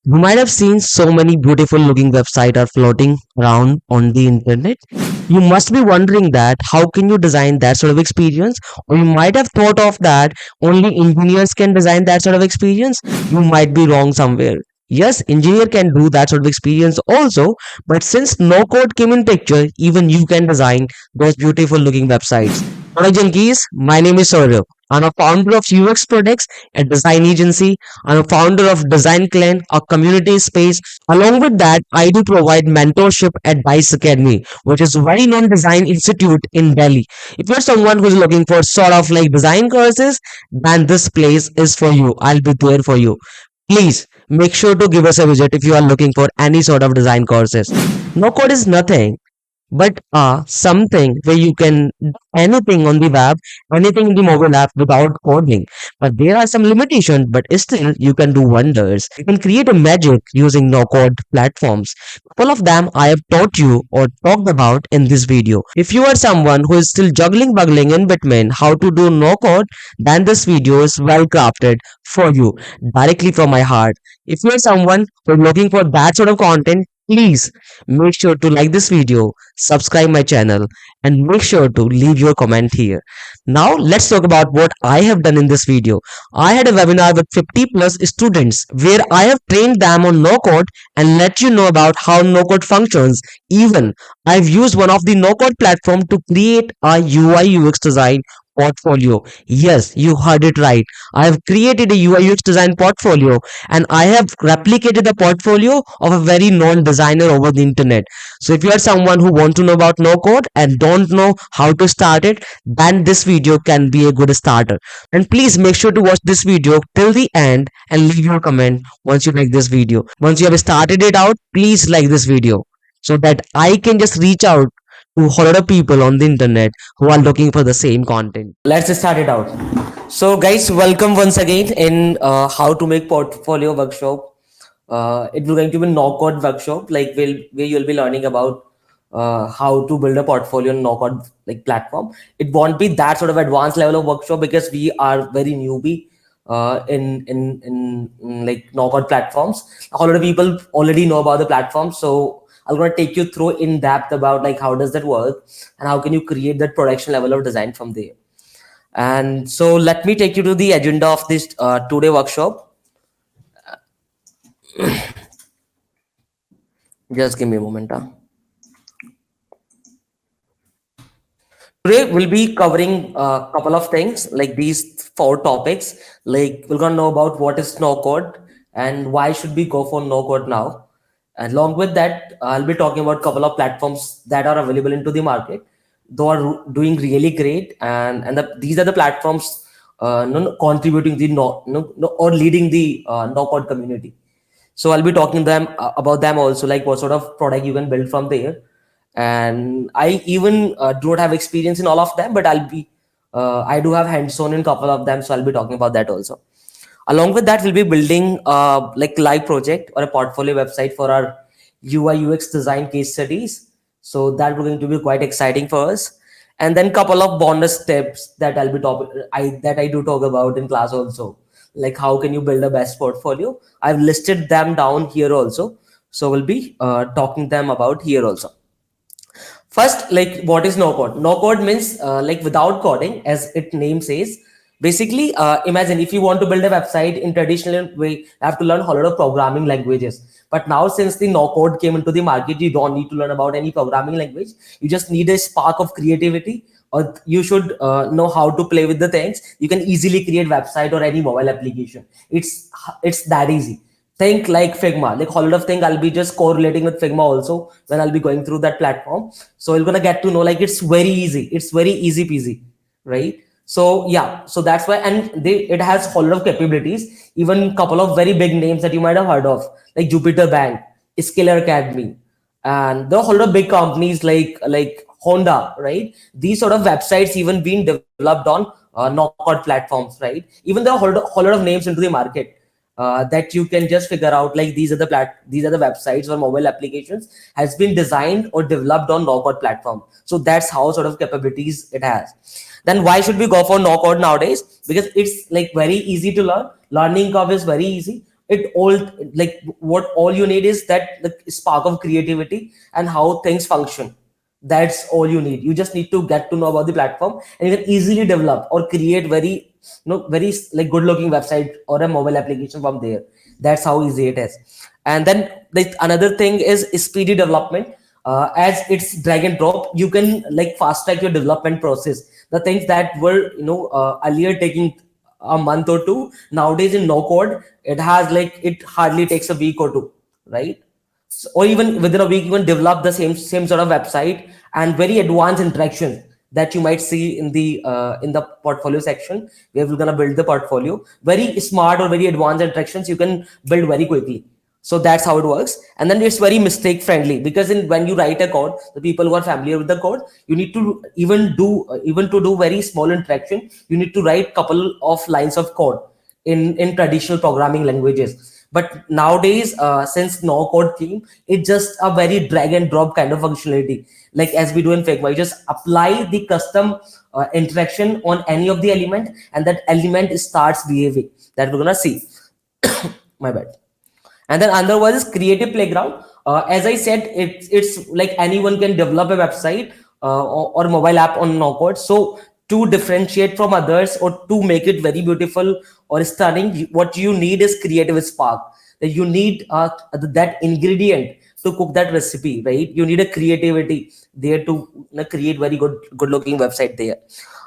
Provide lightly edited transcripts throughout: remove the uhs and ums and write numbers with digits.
You might have seen so many beautiful looking websites are floating around on the internet. You must be wondering that how can you design that sort of experience? Or you might have thought of that only engineers can design that sort of experience. You might be wrong somewhere. Yes, engineer can do that sort of experience also, but since no code came in picture, even you can design those beautiful looking websites. Hello Junkies, my name is Saurav. I'm a founder of UX Products, a design agency. I'm a founder of Design Clan, a community space. Along with that, I do provide mentorship at Dice Academy, which is a very known design institute in Delhi. If you're someone who's looking for sort of like design courses, then this place is for you. I'll be there for you. Please make sure to give us a visit if you are looking for any sort of design courses. No code is nothing but something where you can do anything on the web, anything in the mobile app without coding. But there are some limitations, but still you can do wonders. You can create a magic using no code platforms. Couple of them I have taught you or talked about in this video. If you are someone who is still juggling buggling in between how to do no code, then this video is well crafted for you directly from my heart. If you are someone who is looking for that sort of content, please make sure to like this video, subscribe my channel, and make sure to leave your comment here. Now let's talk about what I have done in this video. I had a webinar with 50 plus students where I have trained them on no code and let you know about how no code functions. Even I've used one of the no code platform to create a UI UX design portfolio. Yes, you heard it right. I have created a UI UX design portfolio and I have replicated the portfolio of a very known designer over the internet. So if you are someone who want to know about no code and don't know how to start it, then this video can be a good starter. And please make sure to watch this video till the end and leave your comment once you like this video. Once you have started it out, please like this video so that I can just reach out to a lot of people on the internet who are looking for the same content. Let's start it out. So guys, welcome once again in how to make portfolio workshop. It will going to be no code workshop, like where you'll be learning about how to build a portfolio on no code like platform. It won't be that sort of advanced level of workshop because we are very newbie in like no code platforms. A lot of people already know about the platform, so I'm going to take you through in depth about like how does that work and how can you create that production level of design from there. And so let me take you to the agenda of this today workshop. Just give me a moment. Today we'll be covering a couple of things like these four topics. Like we're gonna know about what is no code and why should we go for no code now. And along with that, I'll be talking about a couple of platforms that are available into the market. They are doing really great, and these are the platforms contributing the no or leading the no code community. So I'll be talking them about them also, like what sort of product you can build from there. And I even do not have experience in all of them, but I do have hands-on in a couple of them, so I'll be talking about that also. Along with that, we'll be building like live project or a portfolio website for our UI UX design case studies. So that will going to be quite exciting for us. And then couple of bonus tips that I do talk about in class also, like how can you build a best portfolio. I've listed them down here also, so we'll be talking them about here also. First, like what is no code? No code means like without coding, as it name says. Basically, imagine if you want to build a website in traditional way, you have to learn a lot of programming languages. But now, since the no code came into the market, you don't need to learn about any programming language. You just need a spark of creativity, or you should know how to play with the things. You can easily create website or any mobile application. It's that easy. Think like Figma, like whole lot of thing I'll be just correlating with Figma also when I'll be going through that platform. So you're gonna get to know like it's very easy. It's very easy peasy, right? So yeah, so that's why, and it has whole lot of capabilities. Even couple of very big names that you might have heard of, like Jupiter Bank, Skiller Academy, and there are whole lot of big companies like Honda, right? These sort of websites even being developed on no-code platforms, right? Even there are whole lot of names into the market that you can just figure out like these are the websites or mobile applications has been designed or developed on no code platform. So that's how sort of capabilities it has. Then why should we go for no code nowadays? Because it's like very easy to learn. Learning curve is very easy. it all, like what all you need is that the spark of creativity and how things function. That's all you need. You just need to get to know about the platform, and you can easily develop or create very, very like good looking website or a mobile application from there. That's how easy it is. And then the another thing is speedy development. As it's drag and drop, you can like fast track your development process. The things that were, earlier taking a month or two, nowadays in no code, it has like, it hardly takes a week or two, right? Or even within a week, you can develop the same sort of website and very advanced interaction that you might see in the portfolio section, where we're going to build the portfolio. Very smart or very advanced interactions you can build very quickly. So that's how it works. And then it's very mistake friendly, because when you write a code, the people who are familiar with the code, you need to even to do very small interaction, you need to write couple of lines of code in traditional programming languages. But nowadays, since no code came, it's just a very drag and drop kind of functionality. Like as we do in Figma, you just apply the custom interaction on any of the element, and that element starts behaving. That we're gonna see. My bad. And then another one is creative playground. As I said, it's like anyone can develop a website or mobile app on no code. So to differentiate from others or to make it very beautiful or stunning, what you need is creative spark. That you need that ingredient to cook that recipe, right? You need a creativity there to, create very good looking website there.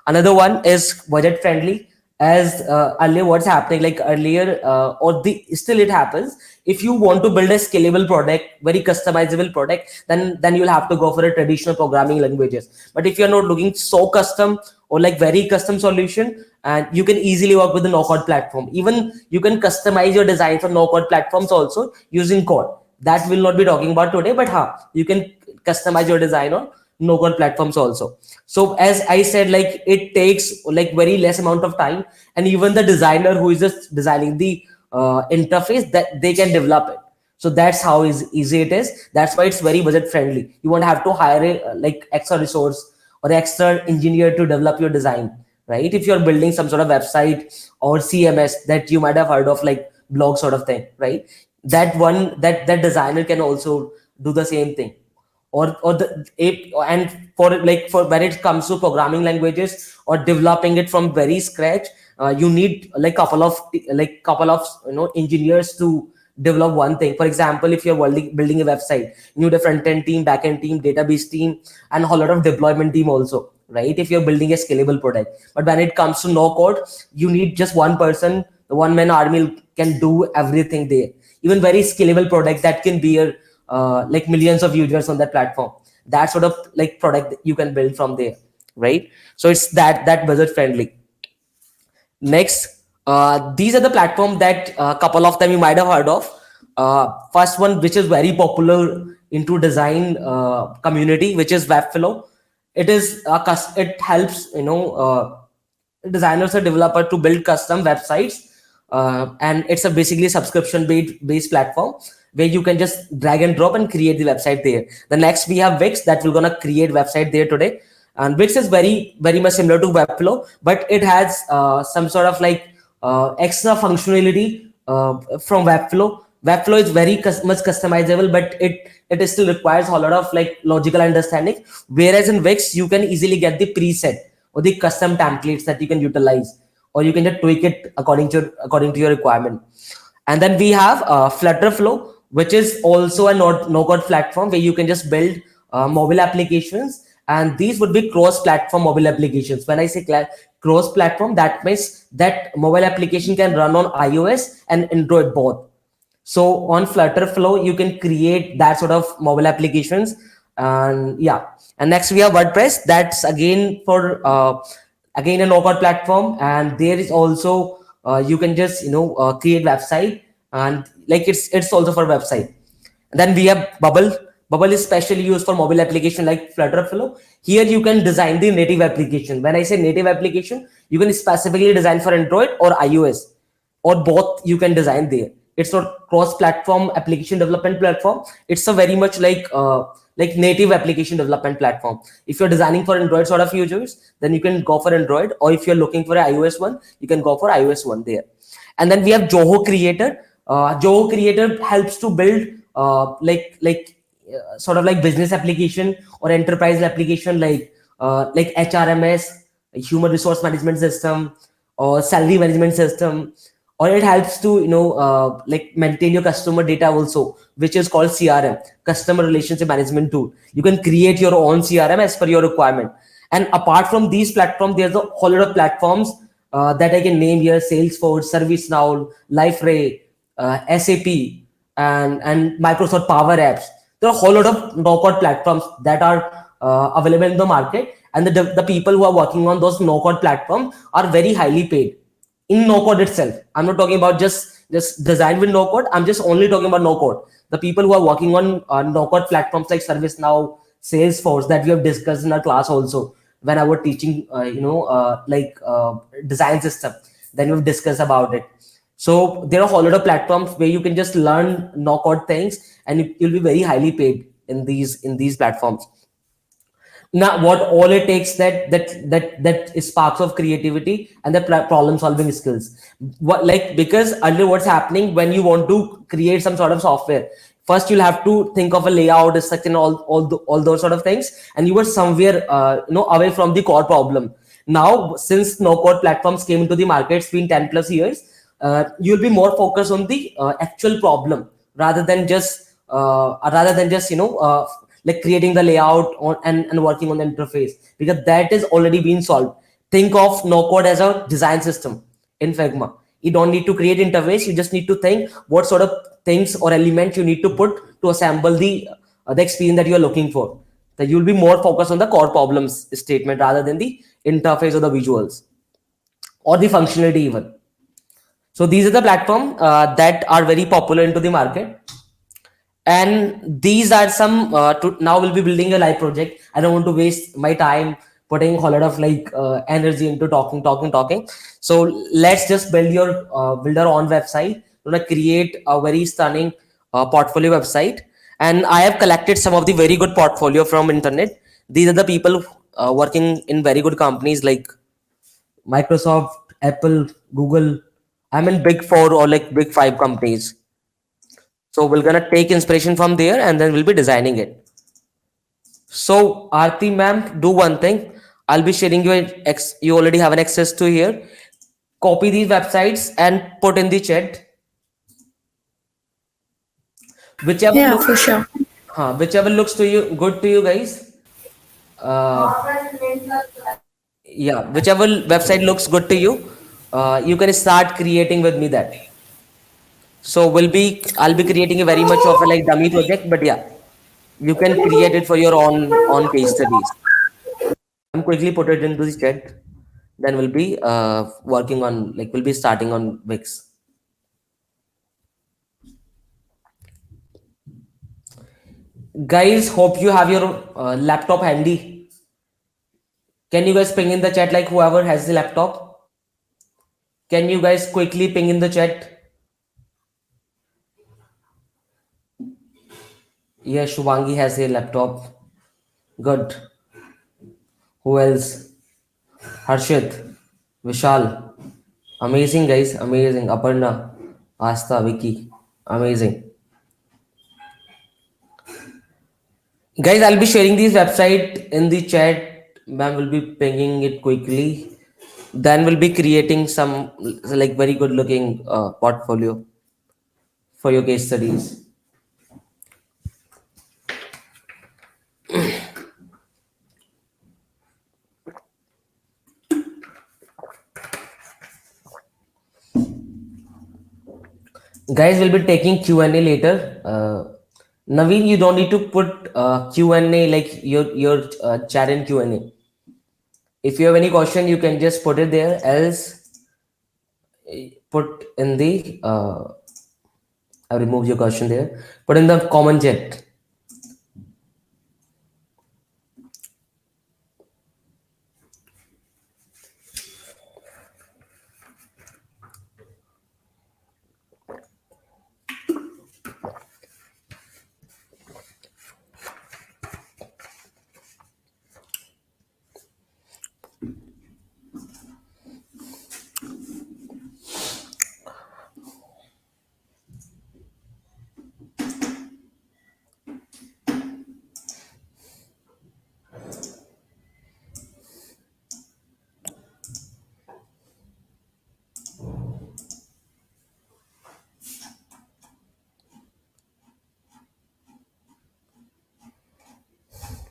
Another one is budget friendly. As earlier, what's happening, like earlier, or the still it happens, if you want to build a scalable product, very customizable product, then you'll have to go for a traditional programming languages. But if you're not looking so custom or like very custom solution, and you can easily work with the no code platform. Even you can customize your design for no code platforms also using code. That will not be talking about today, but you can customize your design on no code platforms also. So as I said, like it takes like very less amount of time, and even the designer who is just designing the interface, that they can develop it. So that's how easy it is. That's why it's very budget friendly. You won't have to hire a like extra resource or extra engineer to develop your design, right? If you're building some sort of website or CMS that you might have heard of, like blog sort of thing, right? That designer can also do the same thing. Or the and for like, for when it comes to programming languages or developing it from very scratch, you need like couple of engineers to develop one thing. For example, if you're building a website, you need a front-end team, back-end team, database team, and a whole lot of deployment team also, right? If you're building a scalable product. But when it comes to no code, you need just one person. The one man army can do everything there. Even very scalable product that can be a like millions of users on that platform, that sort of like product that you can build from there, right? So it's that budget friendly. Next, these are the platform that a couple of them you might have heard of. First one, which is very popular into design community, which is Webflow. It is it helps designers or developer to build custom websites, and it's a basically subscription based platform where you can just drag and drop and create the website there. The next we have Wix, that we're gonna create website there today. And Wix is very much similar to Webflow, but it has some sort of like extra functionality from Webflow. Webflow is very much customizable, but it still requires a lot of like logical understanding. Whereas in Wix, you can easily get the preset or the custom templates that you can utilize, or you can just tweak it according to your requirement. And then we have Flutterflow, which is also a no code platform where you can just build mobile applications, and these would be cross platform mobile applications. When I say cross platform, that means that mobile application can run on iOS and Android both. So on Flutterflow, you can create that sort of mobile applications. And yeah, and next we have WordPress. That's again for again a no-code platform, and there is also you can just create website, and like it's also for website. And then we have Bubble. Bubble is specially used for mobile application like Flutterflow. Here you can design the native application. When I say native application, you can specifically design for Android or iOS, or both you can design there. It's not cross-platform application development platform. It's a very much like native application development platform. If you're designing for Android sort of users, then you can go for Android, or if you're looking for an iOS one, you can go for iOS one there. And then we have Zoho Creator. Joe Creator helps to build sort of like business application or enterprise application like HRMS, human resource management system, or salary management system, or it helps to like maintain your customer data also, which is called CRM, customer relationship management tool. You can create your own CRM as per your requirement. And apart from these platforms, there's a whole lot of platforms that I can name here: Salesforce, ServiceNow, LifeRay, SAP, and Microsoft Power Apps. There are a whole lot of no-code platforms that are available in the market, and the people who are working on those no-code platforms are very highly paid in no-code itself. I'm not talking about just design with no-code. I'm just only talking about no-code. The people who are working on no-code platforms like ServiceNow, Salesforce, that we have discussed in our class also when I was teaching, design system. Then we've discussed about it. So there are a whole lot of platforms where you can just learn no-code things, and you'll be very highly paid in these platforms. Now what all it takes, that sparks of creativity and the problem solving skills. What, like, because earlier what's happening when you want to create some sort of software, first you'll have to think of a layout, a structure, and all those sort of things, and you were somewhere away from the core problem. Now since no code platforms came into the market, it's been 10 plus years. You'll be more focused on the actual problem, rather than just like creating the layout and working on the interface, because that is already been solved. Think of no code as a design system in Figma. You don't need to create interface, you just need to think what sort of things or elements you need to put to assemble the experience that you are looking for. That you'll be more focused on the core problems statement rather than the interface or the visuals or the functionality even. So these are the platform that are very popular into the market, and these are some now we'll be building a live project. I don't want to waste my time putting a whole lot of energy into talking. So let's just build our own website. We're gonna create a very stunning portfolio website, and I have collected some of the very good portfolio from internet. These are the people working in very good companies like Microsoft, Apple, Google. I'm in big four or like big five companies. So we're gonna take inspiration from there and then we'll be designing it. So Aarti ma'am, do one thing. I'll be sharing you you already have an access to here. Copy these websites and put in the chat. Whichever Yeah, look, for sure. whichever looks to you good to you guys. Uh, yeah, whichever website looks good to you, you can start creating with me that. So I'll be creating a very much of a like dummy project, but yeah, you can create it for your own case studies. I'm quickly put it into the chat. Then we'll be working on we'll be starting on Wix. Guys, hope you have your laptop handy. Can you guys ping in the chat like whoever has the laptop? Can you guys quickly ping in the chat? Yeah, Shubhangi has a laptop. Good. Who else? Harshit, Vishal. Amazing guys, amazing. Aparna, Asta, Vicky. Amazing. Guys, I'll be sharing this website in the chat. Ma'am will be pinging it quickly. Then we'll be creating some like very good looking portfolio for your case studies. Guys, we'll be taking Q&A later. Naveen, you don't need to put Q&A like your chat in Q&A. If you have any question, you can just put it there. Else, put in the I removed your question there. Put in the common chat.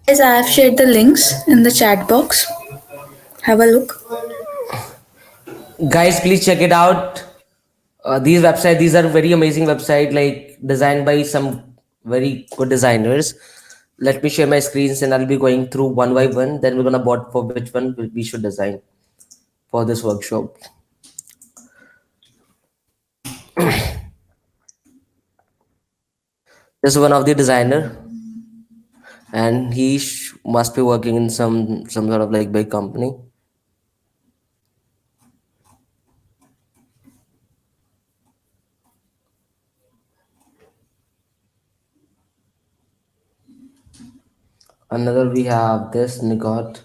Guys, I have shared the links in the chat box. Have a look. Guys, please check it out. These websites, these are very amazing website, like designed by some very good designers. Let me share my screens and I'll be going through one by one. Then we're gonna vote for which one we should design for this workshop. This is one of the designer, and he must be working in some sort of like big company. Another we have this Nigot.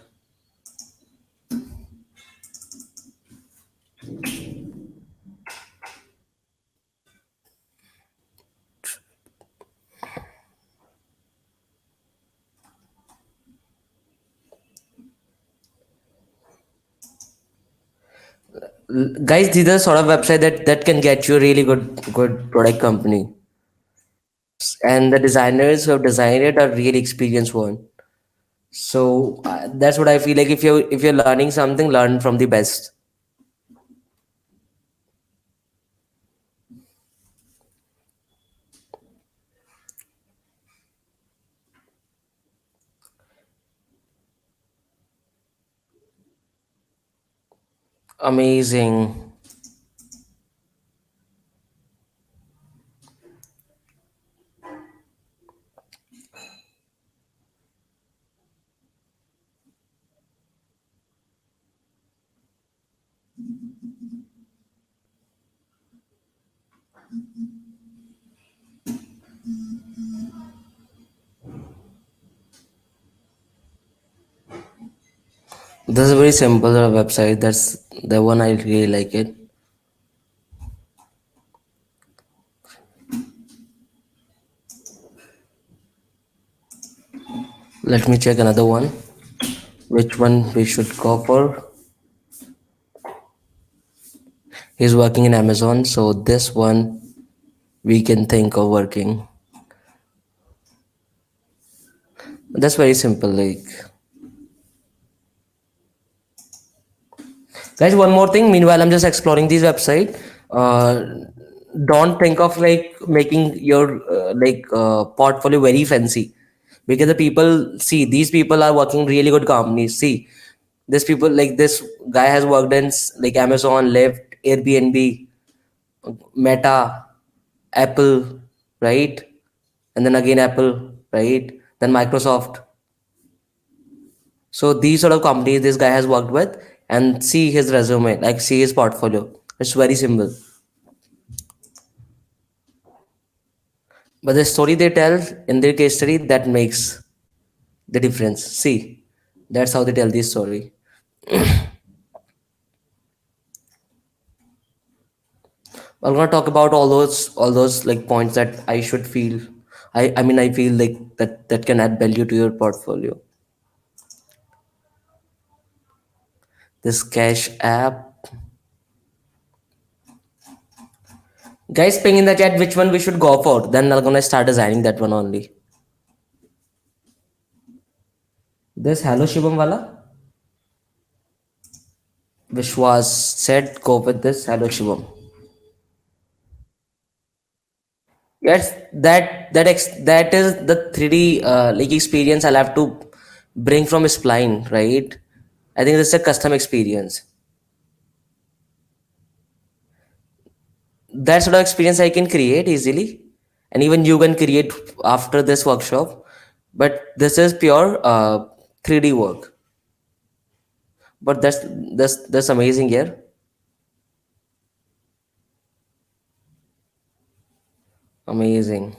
Guys, these are sort of website that can get you a really good product company, and the designers who have designed it are really experienced one. So that's what I feel like. If you're learning something, learn from the best. Amazing. This is a very simple website. That's the one I really like it. Let me check another one. Which one we should go for? He's working in Amazon, so this one we can think of working. That's very simple. Like, guys, one more thing. Meanwhile, I'm just exploring this website. Uh, don't think of like making your portfolio very fancy, because the people see these people are working really good companies. See, this people like this guy has worked in like Amazon, Lyft, Airbnb, Meta, Apple, right? And then again Apple, right? Then Microsoft. So these sort of companies this guy has worked with, and see his resume, like see his portfolio. It's very simple. But the story they tell in their case study that makes the difference. See, that's how they tell this story. I'm gonna talk about all those like points that I should feel. I mean I feel like that can add value to your portfolio. This cash app. Guys, ping in the chat which one we should go for. Then I'm gonna start designing that one only. This Hello Shivam wala, which was said go with this Hello Shivam. Yes, that is the 3D like experience I'll have to bring from Spline, right? I think this is a custom experience. That sort of experience I can create easily, and even you can create after this workshop. But this is pure 3D work. But that's amazing here. Amazing.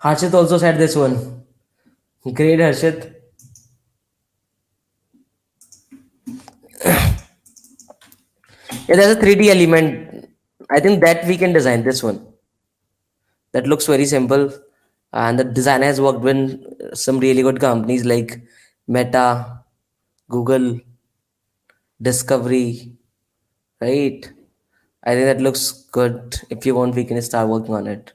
Harshit also said this one. Great, Harshit. Yeah, there's a 3D element. I think that we can design this one. That looks very simple, and the designer has worked with some really good companies like Meta, Google, Discovery, right? I think that looks good. If you want, we can start working on it.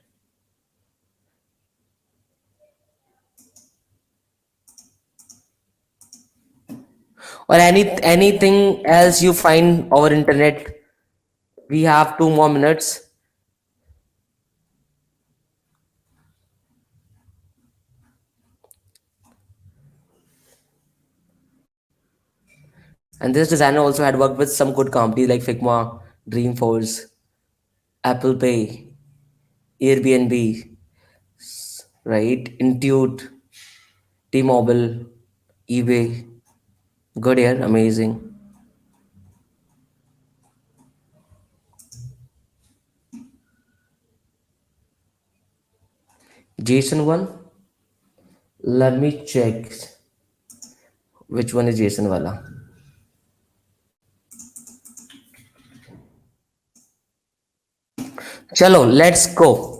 Or anything else you find over internet. We have 2 more minutes. And this designer also had worked with some good companies like Figma, Dreamforce, Apple Pay, Airbnb, right? Intuit, T-Mobile, eBay. Good, yeah, amazing. Jason one. Let me check which one is Jason wala. Chalo, let's go.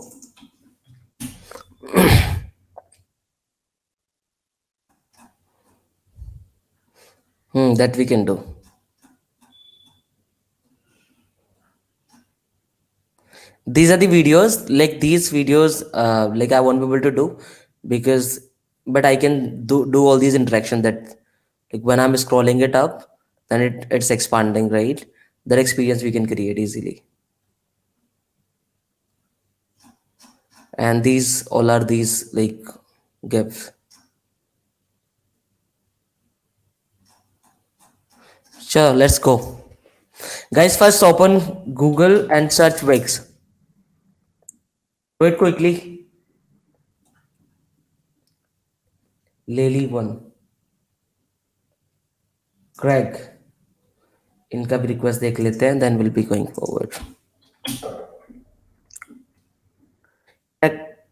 That we can do. These are the videos, like these videos, like I won't be able to do because, but I can do all these interaction that, like when I'm scrolling it up, then it's expanding, right? That experience we can create easily. And these all are these like gifts. Sure, let's go. Guys, first open Google and search Wix. Do it quickly. Lily one. Craig. इनका भी request देख लेते हैं, then we'll be going forward.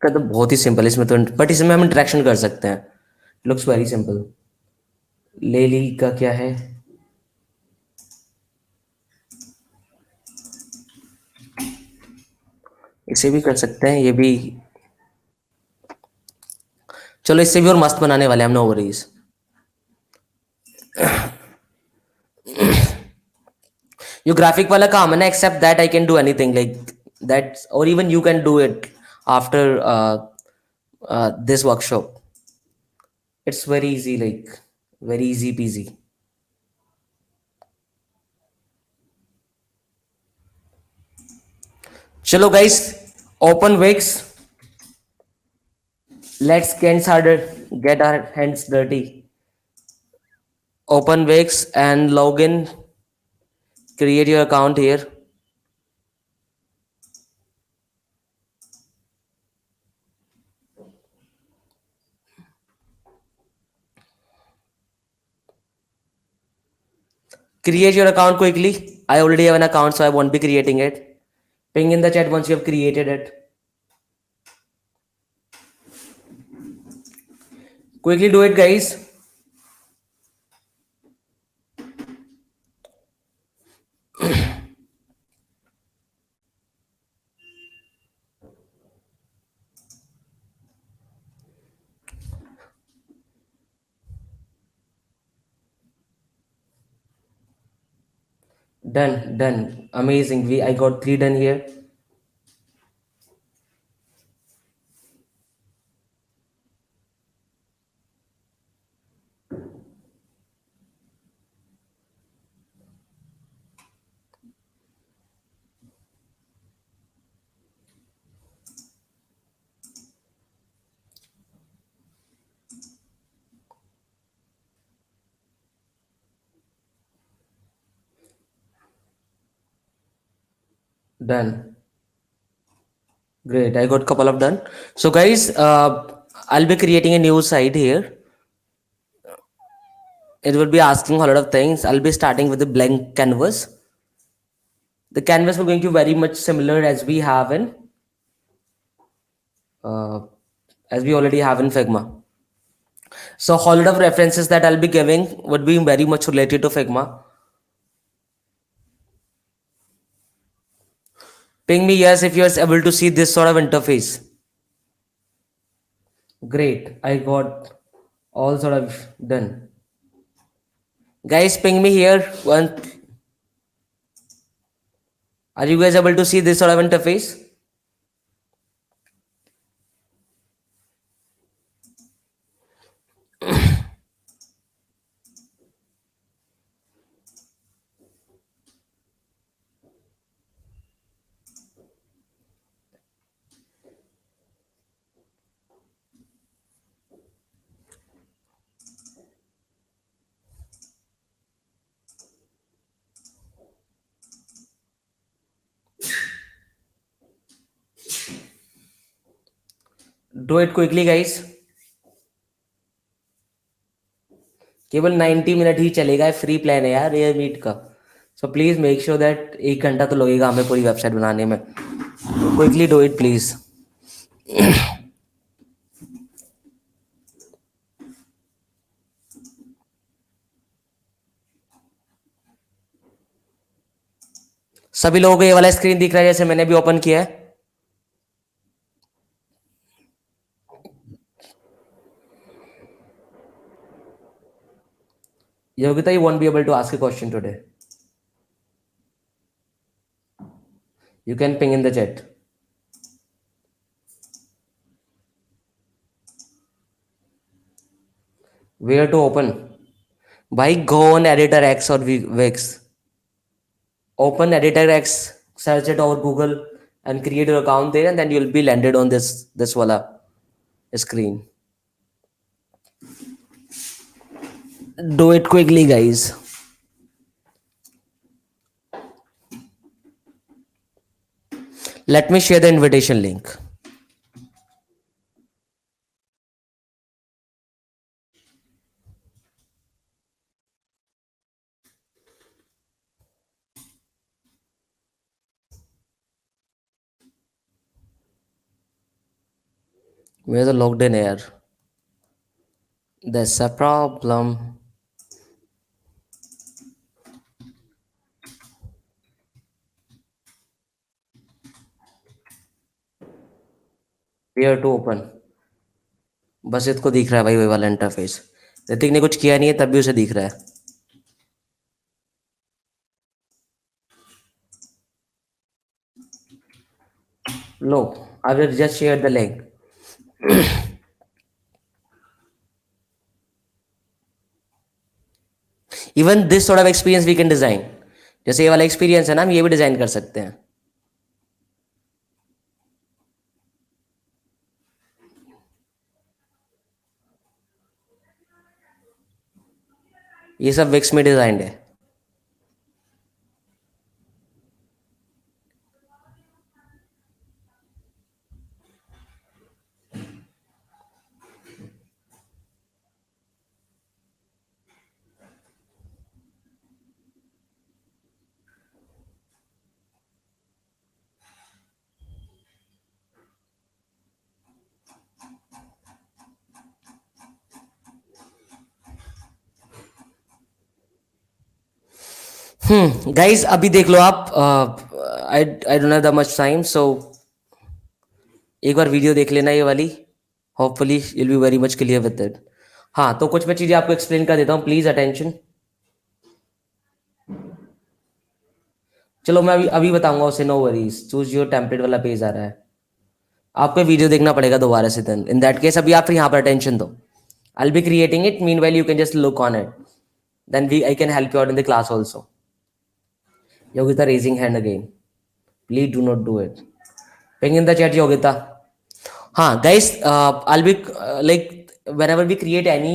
का तो बहुत ही simple है इसमें तो, बट इसमें हम इंटरेक्शन कर सकते हैं. Looks very simple. लेली का क्या है? इसे भी कर सकते हैं, ये भी. चलो इससे भी और मस्त बनाने वाले हम, नो वरीज. ये ग्राफिक वाला काम है ना, except that I can do anything like that, और even you can do it after this workshop. It's very easy, like very easy peasy. Chalo guys, open Wix. Let's get started, get our hands dirty. Open Wix and log in, create your account here. Create your account quickly. I already have an account, so I won't be creating it. Ping in the chat once you have created it. Quickly do it, guys. Done, done. Amazing. I got 3 done here. Done. Great. I got couple of done. So guys, I'll be creating a new site here. It will be asking a lot of things. I'll be starting with a blank canvas. The canvas will going to be very much similar as we have in, uh, as we already have in Figma. So a whole lot of references that I'll be giving would be very much related to Figma. Ping me yes if you're able to see this sort of interface. Great, I got all sort of done. Guys, ping me here. Are you guys able to see this sort of interface? Do it quickly, guys. केवल 90 minute ही चलेगा, free plan है यार air meet का. So please make sure that 1 घंटा तो लगेगा हमें पूरी वेबसाइट बनाने में. Quickly do it please. सभी लोगों को ये वाला स्क्रीन दिख रहा है जैसे मैंने भी ओपन किया है? Yogita, you won't be able to ask a question today. You can ping in the chat. Where to open? By go on Editor X or Wix. Open Editor X, search it over Google, and create your account there, and then you'll be landed on this wala screen. Do it quickly, guys. Let me share the invitation link. Where's the logged in here? That's a problem. Where to open? बस इसको दिख रहा है भाई वही वाला interface. Hrithik ने कुछ किया नहीं है तब भी उसे दिख रहा है. लो, I will just share the link. Even this sort of experience we can design. जैसे ये वाला एक्सपीरियंस है ना, हम ये भी डिजाइन कर सकते हैं. ये सब विक्स में डिजाइंड है. गाइस अभी देख लो आप. I don't have that much time, so एक बार वीडियो देख लेना ये वाली. Hopefully you will be very much clear with it. हाँ, तो कुछ मैं चीजें आपको एक्सप्लेन कर देता हूँ, प्लीज अटेंशन. चलो मैं अभी बताऊंगा उसे. No worries. Choose your template वाला पेज आ रहा है. आपको वीडियो देखना पड़ेगा दोबारा से. देन इन दैट केस अभी आप यहाँ पर अटेंशन दो. I will be creating it. Meanwhile you can just look on it. Then I can help you out in the class also. Yogita raising hand again. Please do not do it. Ping in the chat, Yogita. Guys, I'll be like whenever we create any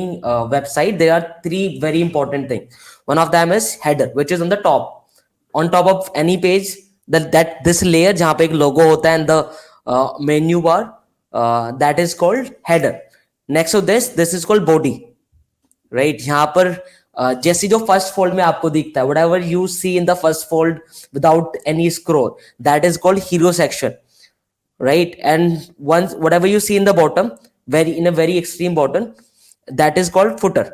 website, there are three very important things. One of them is header, which is on the top. On top of any page, that this layer जहाँ पे एक logo होता है and the menu bar, that is called header. Next to this is called body. Right? यहाँ पर जैसे जो first fold में आपको दिखता है, whatever you see in the first fold without any scroll, that is called hero section, right? And once whatever you see in the bottom, in a very extreme bottom, that is called footer,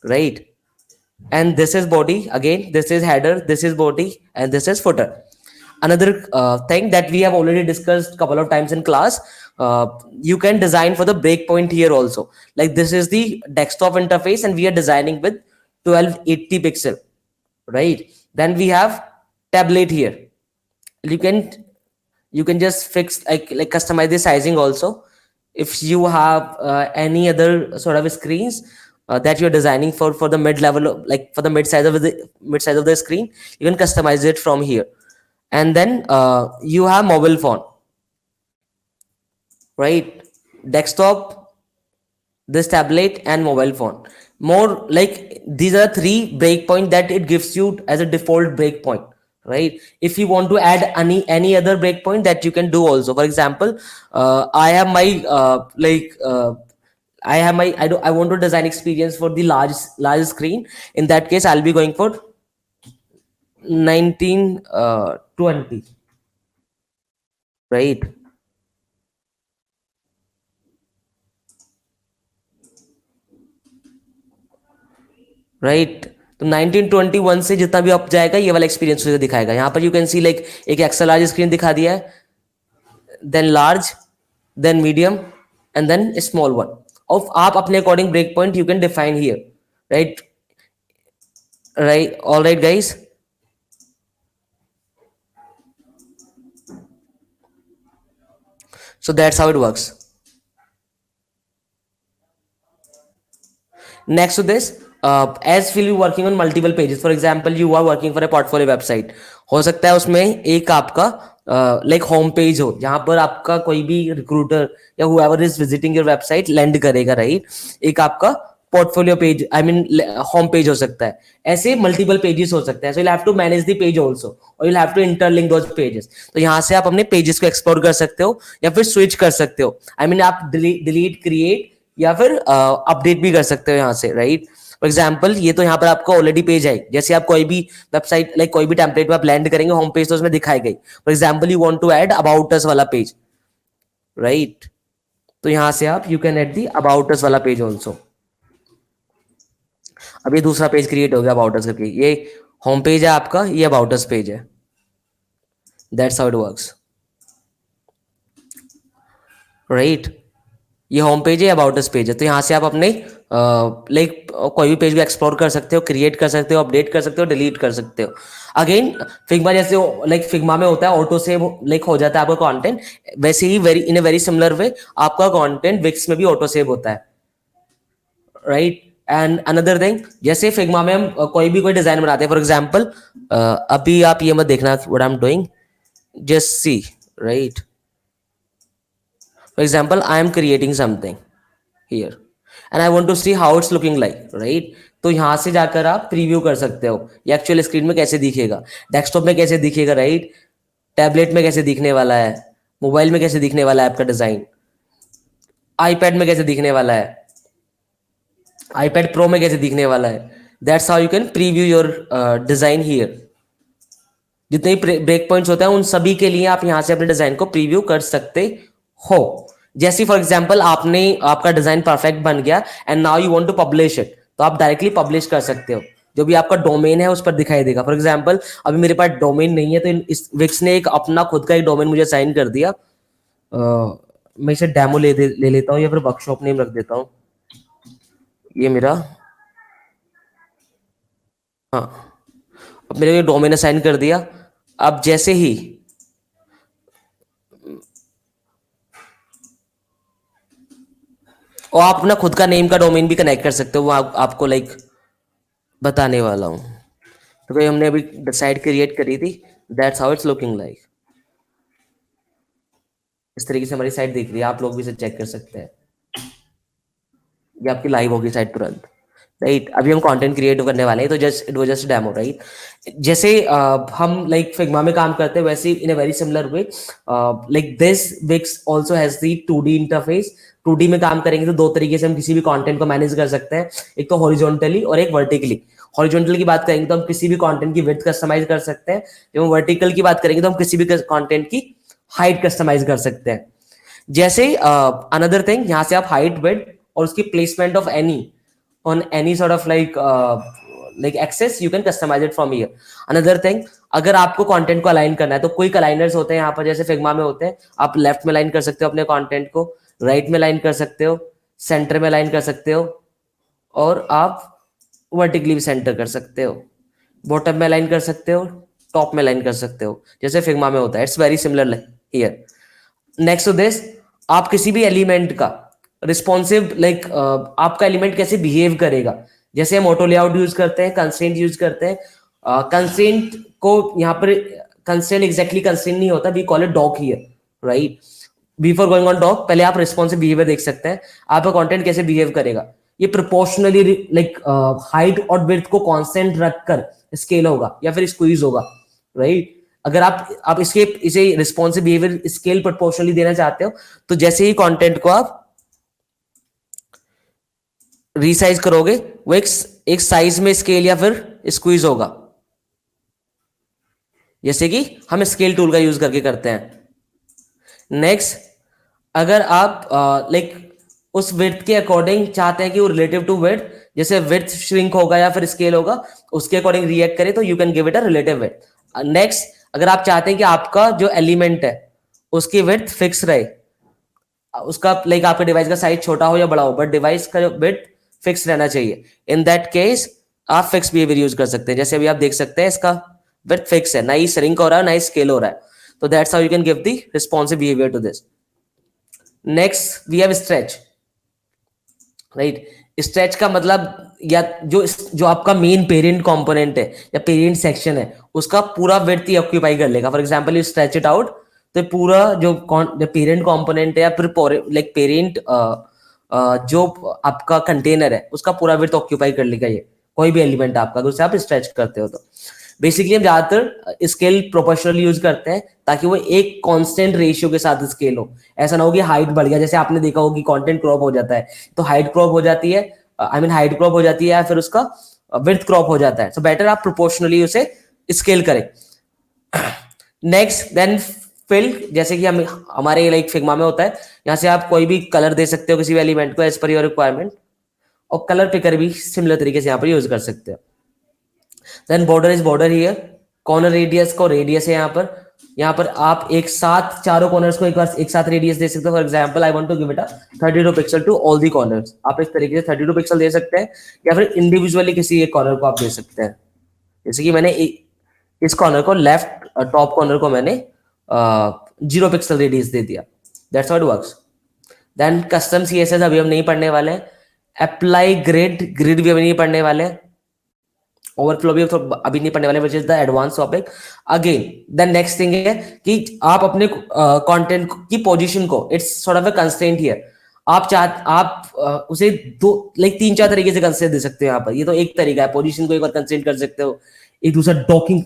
right? And this is body again, this is header, this is body, and this is footer. Another thing that we have already discussed a couple of times in class, you can design for the breakpoint here also. Like this is the desktop interface and we are designing with 1280 pixel, right? Then we have tablet here. you can just fix like customize the sizing also. If you have any other sort of screens that you're designing for the mid level, like for the mid size of the screen, you can customize it from here. And then you have mobile phone, right? Desktop, this tablet and mobile phone. More like these are three breakpoint that it gives you as a default breakpoint, right? If you want to add any other breakpoint, that you can do also. For example, I have my I want to design experience for the large screen. In that case, I'll be going for 1920, right? Right तो 1921 से जितना भी up जाएगा ये वाला experience तुझे दिखाएगा. यहाँ पर यू कैन सी लाइक एक एक्स्ट्रा लार्ज स्क्रीन दिखा दिया है, then large, then medium and then small one. और आप अपने according break point you can define here, right? Right, all right guys. So that's how it works. Next to this, as we'll be working on multiple pages. For example, you are working for a portfolio website. हो सकता है उसमें एक आपका like home page हो जहां पर आपका कोई भी रिक्रूटर या whoever is visiting your website land करेगा, राइट? एक आपका portfolio page, I mean home page हो सकता है. ऐसे मल्टीपल पेजेस हो सकते हैं. So you have to manage the page also और you have to interlink those pages. तो यहाँ से आप अपने पेजेस को एक्सप्लोर कर सकते हो या फिर स्विच कर सकते हो. आई मीन आप डिलीट, क्रिएट या फिर अपडेट भी कर सकते हो यहाँ से, राइट? फॉर एग्जाम्पल ये तो यहाँ पर आपका ऑलरेडी पेज है. जैसे आप कोई भी वेबसाइट लाइक कोई भी टेम्पलेट पे आप लैंड करेंगे, होम पेज तो उसमें दिखाई गई. For example you want to add about us वाला पेज, राइट? तो यहाँ से आप you can add the about us वाला पेज ऑल्सो. अब ये दूसरा पेज क्रिएट हो गया अबाउट अस करके. ये होम पेज है आपका, ये अबाउट अस पेज है. That's how it works, right? ये होम पेज है, अबाउट अस पेज है. तो यहाँ से आप अपने लाइक कोई भी पेज को एक्सप्लोर कर सकते हो, क्रिएट कर सकते हो, अपडेट कर सकते हो, डिलीट कर सकते हो. अगेन फिग्मा जैसे लाइक फिग्मा में होता है ऑटो सेव, लाइक हो जाता है आपका कंटेंट, वैसे ही very in a very similar way आपका कंटेंट विक्स में भी ऑटो सेव होता है, राइट? एंड अनदर थिंग, जैसे फिग्मा में हम कोई डिजाइन बनाते हैं. फॉर एग्जाम्पल अभी आप ये मत देखना what I am doing, just see, right? For example, I am creating something here and I want to see how it's looking like, right? तो यहाँ से जाकर आप प्रीव्यू कर सकते हो ये एक्चुअल स्क्रीन में कैसे दिखेगा, डेस्कटॉप में कैसे दिखेगा, राइट? टैबलेट में कैसे दिखने वाला है, मोबाइल में कैसे दिखने वाला है आपका डिजाइन, आईपैड में कैसे दिखने वाला है, आईपैड प्रो में कैसे दिखने वाला है. That's how you can preview your design here. जितने ब्रेक पॉइंट्स होते हैं उन सभी के लिए आप यहाँ से अपने डिजाइन को प्रीव्यू कर सकते हो. जैसे फॉर एग्जांपल आपका डिजाइन परफेक्ट बन गया and now you want to publish it, तो आप डायरेक्टली पब्लिश कर सकते हो. जो भी आपका डोमेन है उस पर दिखाई देगा. फॉर एग्जांपल अभी मेरे पास डोमेन नहीं है, तो इस विक्स ने एक अपना खुद का एक डोमेन मुझे साइन कर दिया. मैं इसे डेमो ले लेता हूँ या फिर वर्कशॉप नेम रख देता हूँ. ये मेरा, हाँ, अब मेरे डोमेन असाइन कर दिया. अब जैसे ही और आप अपना खुद का नेम का डोमेन भी कनेक्ट कर सकते हो, वो आपको लाइक बताने वाला हूँ. तो भाई हमने अभी साइट क्रिएट करी थी, that's how it's looking like. इस तरीके से हमारी साइट दिख रही है, आप लोग भी इसे चेक कर सकते हैं. ये आपकी लाइव होगी साइट तुरंत, राइट? अभी हम कंटेंट क्रिएट करने वाले हैं, तो just it was just demo, right? जैसे हम लाइक फिग्मा में काम करते हैं वैसे in a very similar way like this Wix also has the 2D interface. 2D में काम करेंगे तो दो तरीके से हम किसी भी कंटेंट को मैनेज कर सकते हैं, एक तो हॉरिजॉन्टली और एक वर्टिकली. हॉरिजॉन्टल की बात करेंगे तो हम किसी भी कंटेंट की विड्थ कस्टमाइज कर सकते हैं. जब हम वर्टिकल की बात करेंगे तो हम किसी भी कंटेंट की हाइट कस्टमाइज कर सकते हैं. जैसे अनदर थिंग, यहाँ से आप हाइट, विड्थ और उसकी placement of any on any sort of like access you can customize it from here. Another thing, अगर आपको कंटेंट को अलाइन करना है तो कोई अलाइनर्स होते हैं यहाँ पर, जैसे फिग्मा में होते हैं. आप लेफ्ट में अलाइन कर सकते हो अपने कंटेंट को, राइट में अलाइन कर सकते हो, सेंटर में अलाइन कर सकते हो, और आप वर्टिकली भी सेंटर कर सकते हो, बॉटम में अलाइन कर सकते हो, टॉप में लाइन कर सकते हो, जैसे फिग्मा में होता है। It's very similar here. Next to this, आप किसी भी एलिमेंट का रिस्पॉन्सिव आपका एलिमेंट कैसे बिहेव करेगा, जैसे हम ऑटो लेआउट यूज करते हैं, कंस्ट्रेंट यूज करते हैं। कंस्ट्रेंट को यहाँ पर कंस्ट्रेंट एग्जैक्टली कंस्ट्रेंट नहीं होता, we call it dock here, right. Before going on dock, पहले आप रिस्पॉन्सिव बिहेवियर देख सकते हैं, आपका कंटेंट कैसे बिहेव करेगा। ये प्रोपोर्शनली हाइट और विड्थ को कांस्टेंट रखकर स्केल होगा या फिर स्क्वीज होगा, राइट। अगर आप इसे रिस्पॉन्सिव बिहेवियर स्केल प्रोपोर्शनली देना चाहते हो, तो जैसे ही कंटेंट को आप रीसाइज करोगे, वो एक साइज में स्केल या फिर स्क्वीज होगा, जैसे कि हम स्केल टूल का यूज करके करते हैं। नेक्स्ट, अगर आप उस विड्थ के अकॉर्डिंग चाहते हैं कि वो रिलेटिव टू विड्थ, जैसे विड्थ श्रिंक होगा या फिर स्केल होगा, उसके अकॉर्डिंग रिएक्ट करे, तो you can give it a relative width. Next, अगर आप चाहते हैं कि आपका जो एलिमेंट है उसकी विड्थ फिक्स रहे, उसका आपके डिवाइस का साइज छोटा हो या बड़ा हो, बट डिवाइस का जो विड्थ फिक्स रहना चाहिए, इन दैट केस आप फिक्स बिहेवियर यूज कर सकते हैं। जैसे अभी आप देख सकते हैं इसका विड्थ फिक्स है, ना ही श्रिंक हो रहा है ना ही स्केल हो रहा है, तो that's how you can give the responsive behaviour to this. Next we have stretch, right. Stretch का मतलब, या जो आपका मेन पेरेंट कंपोनेंट है या पेरेंट सेक्शन है, उसका पूरा विड्थ ही ऑक्यूपाई कर लेगा। For example you stretch it out, तो पूरा जो पेरेंट कंपोनेंट है या फिर पेरेंट जो आपका कंटेनर है उसका पूरा विड्थ ऑक्यूपाई कर लेगा ये कोई भी एलिमेंट आपका, अगर उसे आप स्ट्रेच करते हो तो। बेसिकली हम ज्यादातर स्केल प्रोपोर्शनल यूज करते हैं ताकि वो एक कांस्टेंट रेशियो के साथ स्केल हो। ऐसा ना हो कि हाइट बढ़ गया, जैसे आपने देखा होगा कि कंटेंट क्रॉप हो जाता है, तो हाइट क्रॉप हो जाती है, हाइट क्रॉप हो जाती है या फिर उसका विड्थ क्रॉप हो जाता है। सो बेटर आप प्रोपोर्शनली उसे स्केल करें। नेक्स्ट देन फिल, जैसे कि हम हमारे फिग्मा में होता है, यहाँ से आप कोई भी कलर दे सकते हो किसी भी एलिमेंट को एज पर योर रिक्वायरमेंट, और कलर पिकर भी सिमिलर तरीके से यहाँ पर यूज कर सकते हो। Then border is border here, corner radius को रेडियस है यहाँ पर आप एक साथ चारों कॉर्नर्स को एक बार एक साथ रेडियस दे सकते हो। For example I want to give it a 32 pixel to all the corners, आप इस तरीके से 32 पिक्सल दे सकते हैं, या फिर इंडिविजुअली किसी एक कॉर्नर को आप दे सकते हैं। जैसे कि मैंने इस कॉर्नर को, लेफ्ट टॉप कॉर्नर को मैंने 0 पिक्सल रेडियस दे दिया। That's how it works. Then custom CSS अभी हम नहीं पढ़ने वाले हैं। अप्लाई ग्रिड, ग्रिड भी अभी नहीं पढ़ने वाले हैं। ओवरफ्लो भी तो अभी नहीं पढ़ने वाले, which is the advance topic. Again the next thing है कि आप अपने कंटेंट की पोजीशन को, it's sort of a constraint here, आप उसे दो तीन चार तरीके से कंस्ट्रेंट दे सकते हो यहाँ पर। ये तो एक तरीका है, पोजीशन को एक बार कंस्ट्रेंट कर सकते हो, एक दूसरा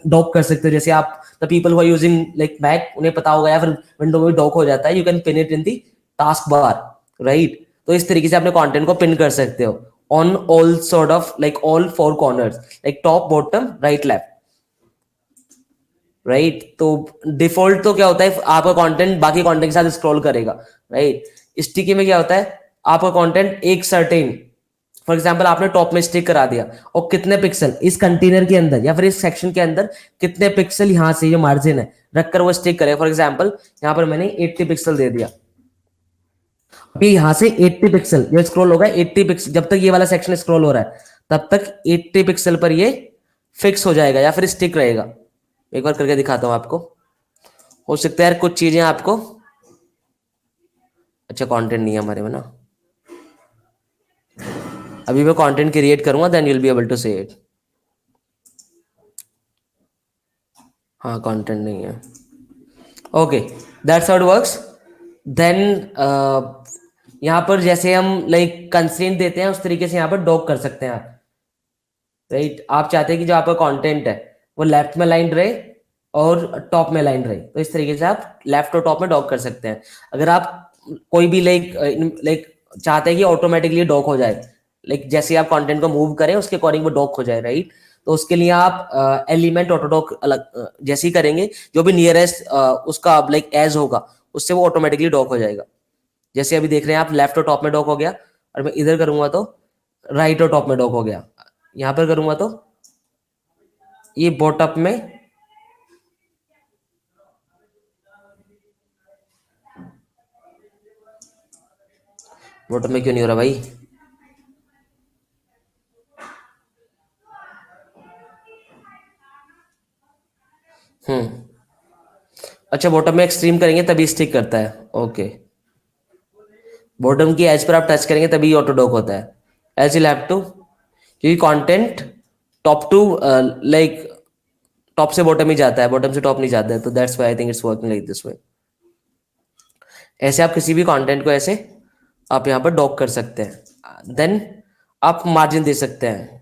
डॉक कर सकते हो। जैसे आप the people who are using Mac, उन्हें पता होगा, या फिर विंडो में डॉक हो जाता है, you can pin it in the task bar, right. तो इस तरीके से अपने कंटेंट को पिन कर सकते हो on all sort of all four corners, top, bottom, right, left, right। तो डिफॉल्ट तो क्या होता है, आपका कंटेंट बाकी कंटेंट के साथ स्क्रॉल करेगा, राइट। स्टिकी में क्या होता है, आपका कंटेंट एक सर्टेन, फॉर एग्जांपल आपने टॉप में स्टिक करा दिया, और कितने पिक्सल इस कंटेनर के अंदर या फिर इस सेक्शन के अंदर कितने पिक्सल यहाँ से जो मार्जिन है रखकर वो स्टिक करे। फॉर एग्जांपल यहाँ पर मैंने 80 पिक्सल दे दिया, अभी यहां से 80 पिक्सल ये स्क्रॉल होगा, 80 पिक्सल जब तक ये वाला सेक्शन स्क्रॉल हो रहा है तब तक 80 पिक्सल पर ये फिक्स हो जाएगा या फिर स्टिक रहेगा। एक बार करके दिखाता हूं आपको, हो सकता है यार कुछ चीजें आपको, अच्छा कंटेंट नहीं है हमारे में ना, अभी मैं कंटेंट क्रिएट करूंगा, then you will be able to see it. हाँ कंटेंट नहीं है, okay, that's how it works. Then यहाँ पर जैसे हम कंस्ट्रेंट देते हैं उस तरीके से यहाँ पर डॉक कर सकते हैं आप, राइट। आप चाहते हैं कि जो आपका कंटेंट है वो लेफ्ट में लाइन रहे और टॉप में लाइन रहे, तो इस तरीके से आप लेफ्ट और टॉप में डॉक कर सकते हैं। अगर आप कोई भी चाहते हैं कि ऑटोमेटिकली डॉक हो जाए, जैसे आप कंटेंट को मूव करें उसके अकॉर्डिंग वो डॉक हो जाए, राइट। तो उसके लिए आप एलिमेंट ऑटो डॉक अलग जैसे ही करेंगे, जो भी नियरेस्ट उसका एज होगा उससे वो ऑटोमेटिकली डॉक हो जाएगा। जैसे अभी देख रहे हैं आप, लेफ्ट और टॉप में डॉक हो गया, और मैं इधर करूंगा तो राइट और टॉप में डॉक हो गया, यहां पर करूंगा तो ये बॉटम में, बॉटम में क्यों नहीं हो रहा भाई, अच्छा, बॉटम में एक्सट्रीम करेंगे तभी स्टिक करता है, ओके। बॉटम की एज पर आप टच करेंगे तभी ऑटो डॉक होता है, एज यू हैव टू, क्योंकि content top to like top से बॉटम ही जाता है, बॉटम से टॉप नहीं जाता है, तो that's why I think it's working like this way. ऐसे आप किसी भी कंटेंट को ऐसे आप यहाँ पर डॉक कर सकते हैं। देन आप मार्जिन दे सकते हैं,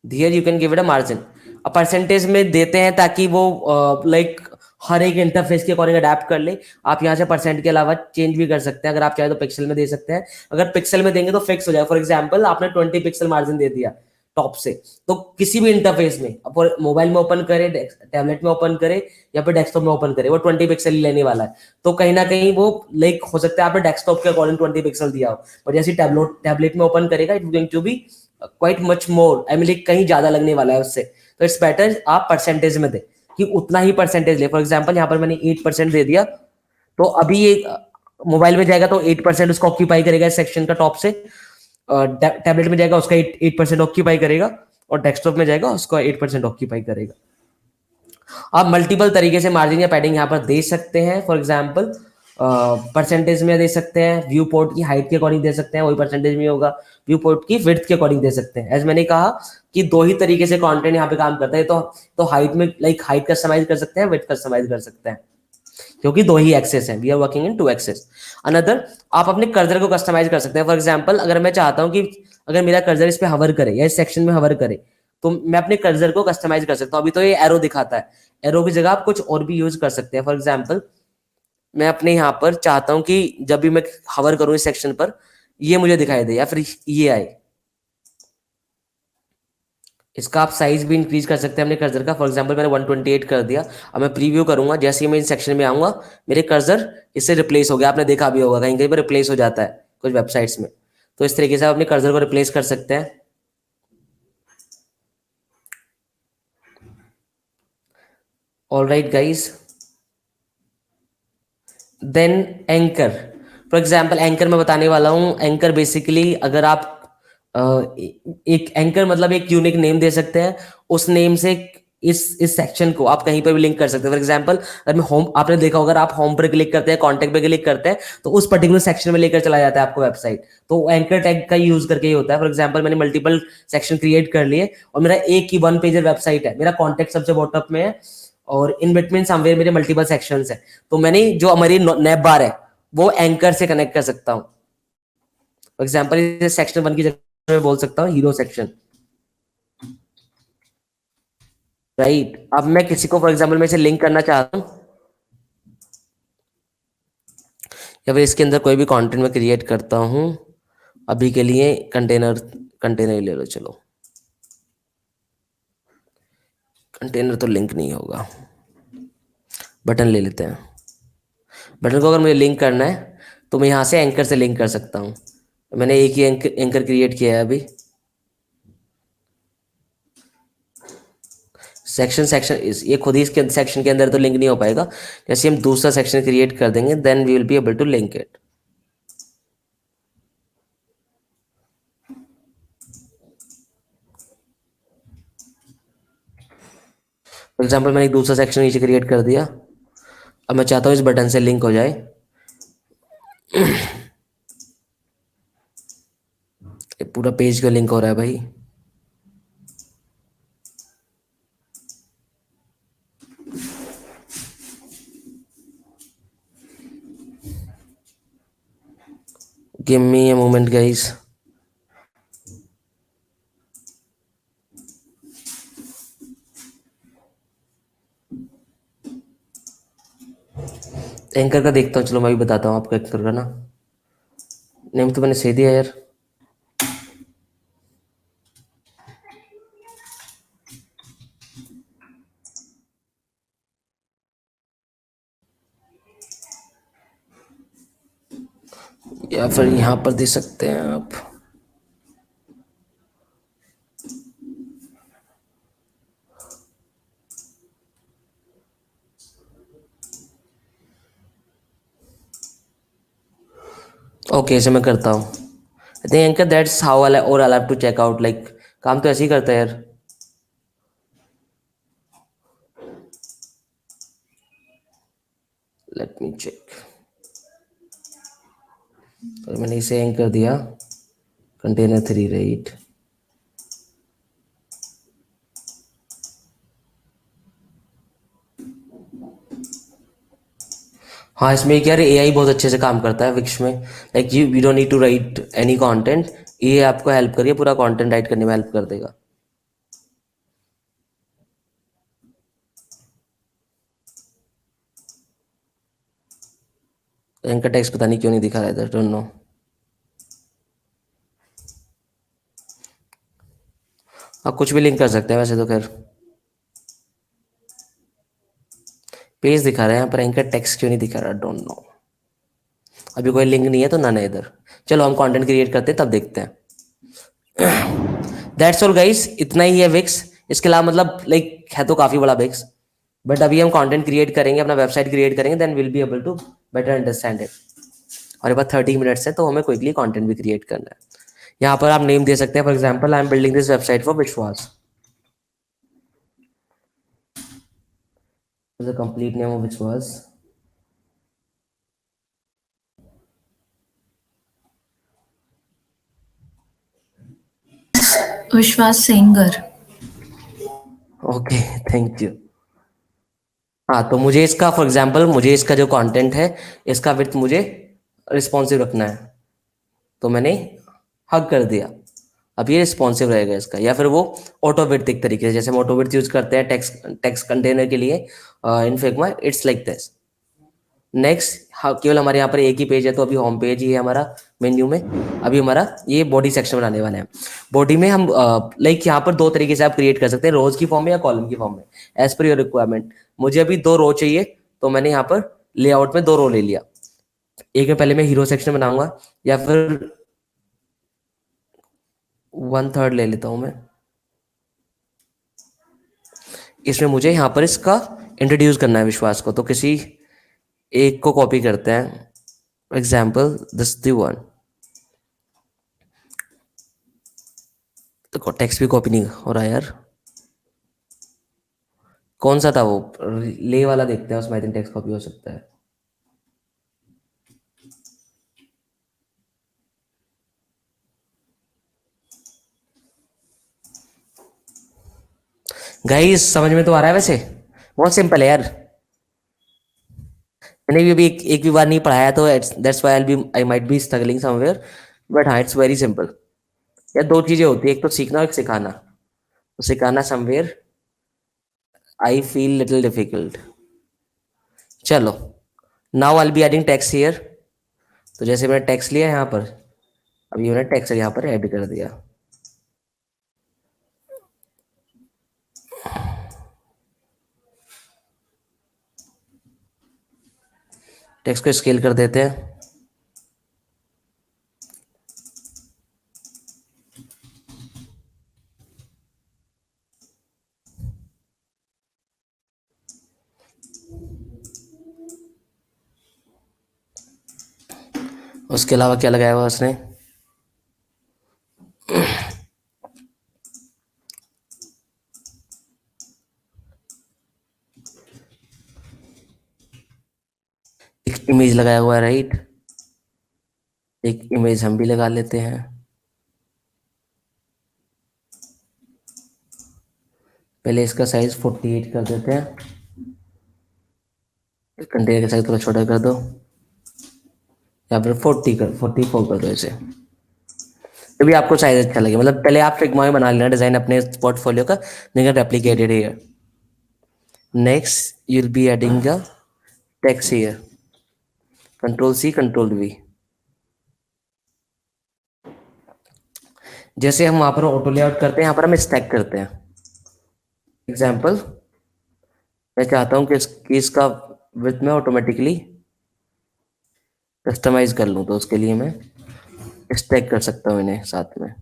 here you can give it a margin. अब परसेंटेज में देते हैं ताकि वो लाइक हर एक इंटरफेस के अकॉर्डिंग अडेप्ट कर ले। आप यहाँ से परसेंट के अलावा चेंज भी कर सकते हैं, अगर आप चाहे तो पिक्सल में दे सकते हैं। अगर पिक्सल में देंगे तो फिक्स हो जाएगा। फॉर एग्जाम्पल आपने 20 पिक्सल मार्जिन दे दिया टॉप से, तो किसी भी इंटरफेस में आप मोबाइल में ओपन करे, टैबलेट में ओपन करे या फिर डेस्कटॉप में ओपन करे, वो 20 पिक्सल ही लेने वाला है। तो कहीं ना कहीं वो लाइक हो सकता है आपने डेस्कटॉप के अकॉर्डिंग 20 पिक्सल दिया हो, पर जैसे टैबलेट में ओपन करेगा it going to be quite much more, I mean like कहीं ज्यादा लगने वाला है उससे। तो इट्स बेटर आप परसेंटेज में दे कि उतना ही परसेंटेज ले। फॉर एग्जाम्पल यहाँ पर मैंने 8% दे दिया, तो अभी ये मोबाइल में जाएगा तो 8% उसको ऑक्यूपाई करेगा इस सेक्शन का टॉप से, टैबलेट में जाएगा उसका 8% ऑक्यूपाई करेगा, और डेस्कटॉप में जाएगा उसका 8% ऑक्यूपाई करेगा। आप मल्टीपल तरीके से मार्जिन या पैडिंग यहाँ पर दे सकते हैं। फॉर एग्जाम्पल परसेंटेज में दे सकते हैं, व्यू पोर्ट की हाइट के अकॉर्डिंग दे सकते हैं, वही परसेंटेज में होगा। व्यू पोर्ट की विड्थ के अकॉर्डिंग दे सकते हैं। एज मैंने कहा कि दो ही तरीके से कंटेंट यहाँ पे काम करता है, तो हाइट में लाइक हाइट कस्टमाइज कर सकते हैं, विड्थ कस्टमाइज कर सकते हैं, क्योंकि दो ही एक्सेस हैं, we are working in 2 axes. Another, आप अपने कर्सर को कस्टमाइज कर सकते हैं। फॉर एग्जाम्पल अगर मैं चाहता हूँ कि अगर मेरा कर्सर इस पे हवर करे या इस सेक्शन में हवर करे, तो मैं अपने कर्सर को कस्टमाइज कर सकता हूँ। अभी तो ये एरो दिखाता है, एरो की जगह आप कुछ और भी यूज कर सकते हैं। फॉर एग्जाम्पल मैं अपने यहाँ पर चाहता हूँ कि जब भी मैं हवर करूँ इस सेक्शन पर, ये मुझे दिखाई दे या फिर ये आए। इसका आप साइज भी इंक्रीज कर सकते हैं अपने कर्सर का। फॉर एग्जांपल मैंने 128 कर दिया। अब मैं प्रीव्यू करूंगा, जैसे ही मैं इन सेक्शन में आऊंगा मेरे कर्सर इससे रिप्लेस हो गया। आपने देखा भी होगा कहीं कहीं पर रिप्लेस हो जाता है कुछ वेबसाइट्स में। तो इस तरीके से आप अपने कर्सर को रिप्लेस कर सकते हैं। All right guys, then anchor. For example anchor मैं बताने वाला हूँ। एंकर बेसिकली अगर आप एक एंकर मतलब एक यूनिक नेम दे सकते हैं, उस नेम से इस सेक्शन को आप कहीं पर भी लिंक कर सकते हैं। फॉर एग्जाम्पल अगर मैं होम, आपने देखा होगा आप होम पर क्लिक करते हैं, कॉन्टेक्ट पे क्लिक करते हैं, तो उस पर्टिकुलर सेक्शन में लेकर चला जाता है आपको वेबसाइट। तो एंकर टैग का यूज करके ही होता है। फॉर एग्जाम्पल मैंने मल्टीपल सेक्शन क्रिएट कर लिए और मेरा एक ही 1 पेजर वेबसाइट है, मेरा कॉन्टेक्ट सबसे बॉटम में है और इन बिटवीन समवेयर मेरे मल्टीपल सेक्शंस है, तो मैंने जो हमारी नैप बार है वो एंकर से कनेक्ट कर सकता हूँ। फॉर एग्जाम्पल सेक्शन 1 की जगह मैं बोल सकता हूँ हीरो सेक्शन, राइट। अब मैं किसी को फॉर एग्जाम्पल मैं इसे लिंक करना चाहता हूँ, या फिर इसके अंदर कोई भी कंटेंट मैं क्रिएट करता हूँ। अभी के लिए कंटेनर कंटेनर ले लो, चलो कंटेनर तो लिंक नहीं होगा, बटन ले लेते हैं। बटन को अगर मुझे लिंक करना है तो मैं यहाँ से एंकर से लिंक कर सकता हूँ। मैंने एक ही एंकर क्रिएट किया है अभी। सेक्शन सेक्शन ये खुद ही इसके सेक्शन के अंदर तो लिंक नहीं हो पाएगा। जैसे हम दूसरा सेक्शन क्रिएट कर देंगे then we will be able to link it. For example मैंने एक दूसरा सेक्शन नीचे क्रिएट कर दिया। अब मैं चाहता हूँ इस बटन से लिंक हो जाए। पूरा पेज का लिंक हो रहा है भाई। Give me a moment guys. Anchor का देखता हूँ, चलो मैं भी बताता हूँ आपको एंकर का ना। नेम तो मैंने सही दिया यार। या फिर यहाँ पर दे सकते हैं आप। ओके, ऐसे मैं करता हूँ। I think anchor that's how I और I have to check out like. काम तो ऐसे ही करता है यार। Let me check. तो मैंने इसे एंकर कर दिया, कंटेनर 3 राइट। हाँ, इसमें क्या है, एआई बहुत अच्छे से काम करता है विक्स में। Like you don't need to write any content, ये आपको हेल्प करिए, पूरा कंटेंट राइट करने में हेल्प कर देगा। इनका टेक्स्ट पता नहीं क्यों नहीं दिखा रहा है, डोंट नो। आप कुछ भी लिंक कर सकते हैं वैसे तो, खैर पेज दिखा रहा है यहाँ पर, इनका टेक्स्ट क्यों नहीं दिखा रहा, डोंट नो। अभी कोई लिंक नहीं है तो नन है इधर। चलो हम कंटेंट क्रिएट करते हैं तब देखते हैं। दैट्स ऑल गाइस, इतना ही है विक्स। इसके अलावा मतलब लाइक है तो काफी बड़ा विक्स, बट अभी हम कंटेंट क्रिएट करेंगे, अपना वेबसाइट क्रिएट करेंगे, then will be able to better understand it. और ये बात 30 मिनट्स है तो हमें क्विकली कंटेंट भी क्रिएट करना है। यहाँ पर आप नेम दे सकते हैं, for example I am building this website for विश्वास, द कंप्लीट नेम ऑफ विश्वास। Vishwas Sengar. Okay, thank you. हाँ, तो मुझे इसका फॉर एग्जाम्पल, मुझे इसका जो कंटेंट है इसका विड्थ मुझे रिस्पॉन्सिव रखना है, तो मैंने हग कर दिया। अब ये रिस्पॉन्सिव रहेगा इसका, या फिर वो ऑटो विड्थ एक तरीके से, जैसे हम ऑटो विड्थ यूज करते हैं टेक्स्ट कंटेनर के लिए in Figma, it's like this. Next, हाँ, केवल हमारे यहाँ पर एक ही पेज है तो अभी होम पेज ही है हमारा मेन्यू में। अभी हमारा ये बॉडी सेक्शन बनाने वाले हैं। बॉडी में हम लाइक यहाँ पर दो तरीके से आप क्रिएट कर सकते हैं, रोज की फॉर्म में या कॉलम की फॉर्म में, एज पर योर रिक्वायरमेंट। मुझे अभी 2 रो चाहिए, तो मैंने यहाँ पर लेआउट में 2 रो ले लिया। एक में पहले मैं हीरो सेक्शन बनाऊंगा, या फिर 1/3 ले लेता हूँ मैं। इसमें मुझे यहाँ पर इसका इंट्रोड्यूस करना है विश्वास को, तो किसी एक को कॉपी करते हैं, एग्जाम्पल दिस द वन। तो टेक्स्ट भी कॉपी नहीं हो रहा यार, कौन सा था वो, ले वाला देखते हैं, उसमें आई थिंक टेक्स्ट कॉपी हो सकता है। गाइस समझ में तो आ रहा है वैसे, बहुत सिंपल है यार। मैंने भी अभी एक भी बार नहीं पढ़ाया, तो that's why I might be struggling somewhere, but हाँ इट्स वेरी सिंपल। यार 2 चीजें होती है, एक तो सीखना और एक सिखाना। तो सिखाना somewhere I feel little difficult. चलो, now I be adding text here. तो जैसे मैंने टेक्स्ट लिया यहाँ पर, अभी मैंने टेक्स्ट यहाँ पर ऐड कर दिया। टेक्स्ट को स्केल कर देते हैं। उसके अलावा क्या लगाया हुआ उसने, एक इमेज लगाया हुआ है, राइट। एक इमेज हम भी लगा लेते हैं। पहले इसका साइज 48 कर देते हैं, कंटेनर का साइज थोड़ा छोटा कर दो, या फिर 44 कर दो इसे। तो भी आपको साइज अच्छा लगे, मतलब पहले आप फिग्मा में बना लेना डिजाइन अपने पोर्टफोलियो का, then replicated here. Next you will be adding the text here, control C control V. जैसे हम वहां पर ऑटो लेआउट करते हैं, यहाँ पर हम स्टैक करते हैं। एग्जाम्पल, मैं चाहता हूँ कि इसका विड्थ में ऑटोमेटिकली कस्टमाइज कर लूँ, तो उसके लिए मैं स्टैक कर सकता हूँ इन्हें साथ में।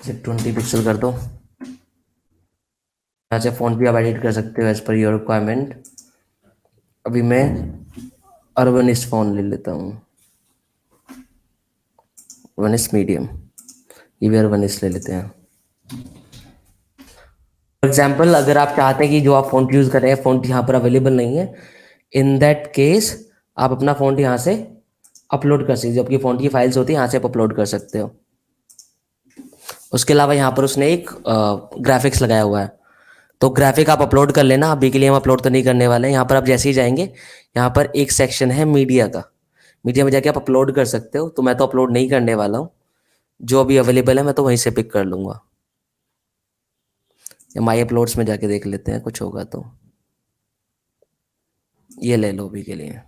इसे 20 पिक्सल कर दो। यहाँ से फॉन्ट भी आप एडिट कर सकते हो एज पर योर रिक्वायरमेंट। अभी मैं अर्बनिस्ट फॉन्ट ले लेता हूँ, अर्बनिस्ट मीडियम। ईवीआर वन इस ले लेते हैं। फॉर एग्जाम्पल अगर आप चाहते हैं कि जो आप फ़ॉन्ट यूज़ कर रहे हैं फ़ॉन्ट यहाँ पर अवेलेबल नहीं है, इन दैट केस आप अपना फ़ॉन्ट यहाँ से अपलोड कर सकते हो। जो आपकी फ़ॉन्ट की फाइल्स होती है यहाँ से आप अपलोड कर सकते हो। उसके अलावा यहाँ पर उसने एक ग्राफिक्स लगाया हुआ है, तो ग्राफिक आप अपलोड कर लेना। अभी के लिए हम अपलोड तो नहीं करने वाले हैं। यहाँ पर आप जैसे ही जाएंगे, यहाँ पर एक सेक्शन है मीडिया का, मीडिया में जाके आप अपलोड कर सकते हो। तो मैं तो अपलोड नहीं करने वाला हूँ, जो अभी अवेलेबल है मैं तो वहीं से पिक कर लूँगा, या माई अपलोड्स में जाके देख लेते हैं कुछ होगा तो। ये ले लो अभी के लिए,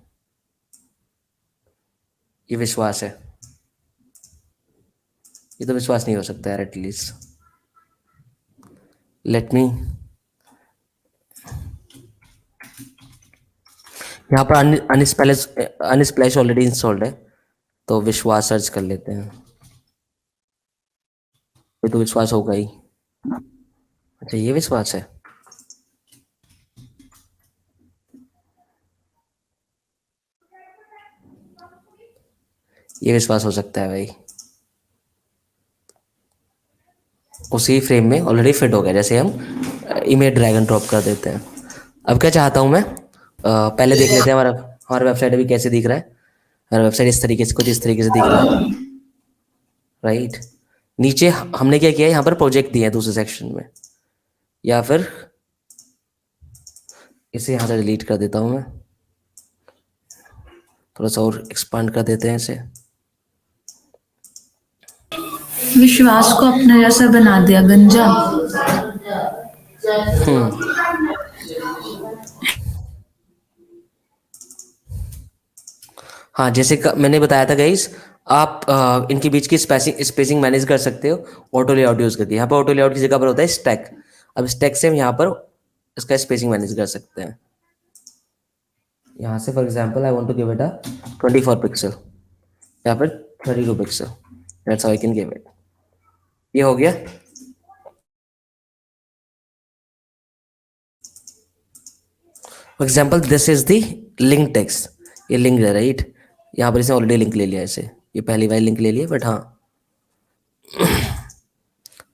ये विश्वास है। ये तो विश्वास नहीं हो सकता यार, एटलीस्ट लेट मी। यहाँ पर अनस्प्लैश ऑलरेडी इंस्टॉल्ड है, तो विश्वास सर्च कर लेते हैं। ये तो विश्वास होगा ही। अच्छा ये विश्वास है। ये विश्वास हो सकता है भाई, उसी फ्रेम में ऑलरेडी फिट हो गया। जैसे हम इमेज ड्रैग एंड ड्रॉप कर देते हैं। अब क्या चाहता हूँ मैं, पहले देख लेते हैं हमारा हमारा वेबसाइट अभी कैसे दिख रहा है। हमारा वेबसाइट इस तरीके से, कुछ इस तरीके से दिख रहा है, राइट। नीचे हमने क्या किया है, यहाँ पर प्रोजेक्ट दिए हैं दूसरे सेक्शन में, या फिर इसे यहाँ से डिलीट कर देता हूँ मैं, थोड़ा सा और एक्सपांड कर देते हैं इसे। विश्वास को अपने जैसा बना दिया गंजा। हाँ जैसे मैंने बताया था गाइस, आप इनके बीच की स्पेसिंग मैनेज कर सकते हो ऑटो लेआउट यूज करके। यहाँ पर ऑटो लेआउट की जगह पर होता है स्टैक। अब स्टैक से हम यहाँ पर इसका स्पेसिंग मैनेज कर सकते हैं। यहाँ से for example I want to give it a 24 pixel या फिर 32 pixel, that's how I can give it. ये हो गया। For example this is the link text, ये लिंक है राइट। यहाँ पर इसने ऑलरेडी लिंक ले लिया इसे, ये पहली बार लिंक ले लिया, बट हाँ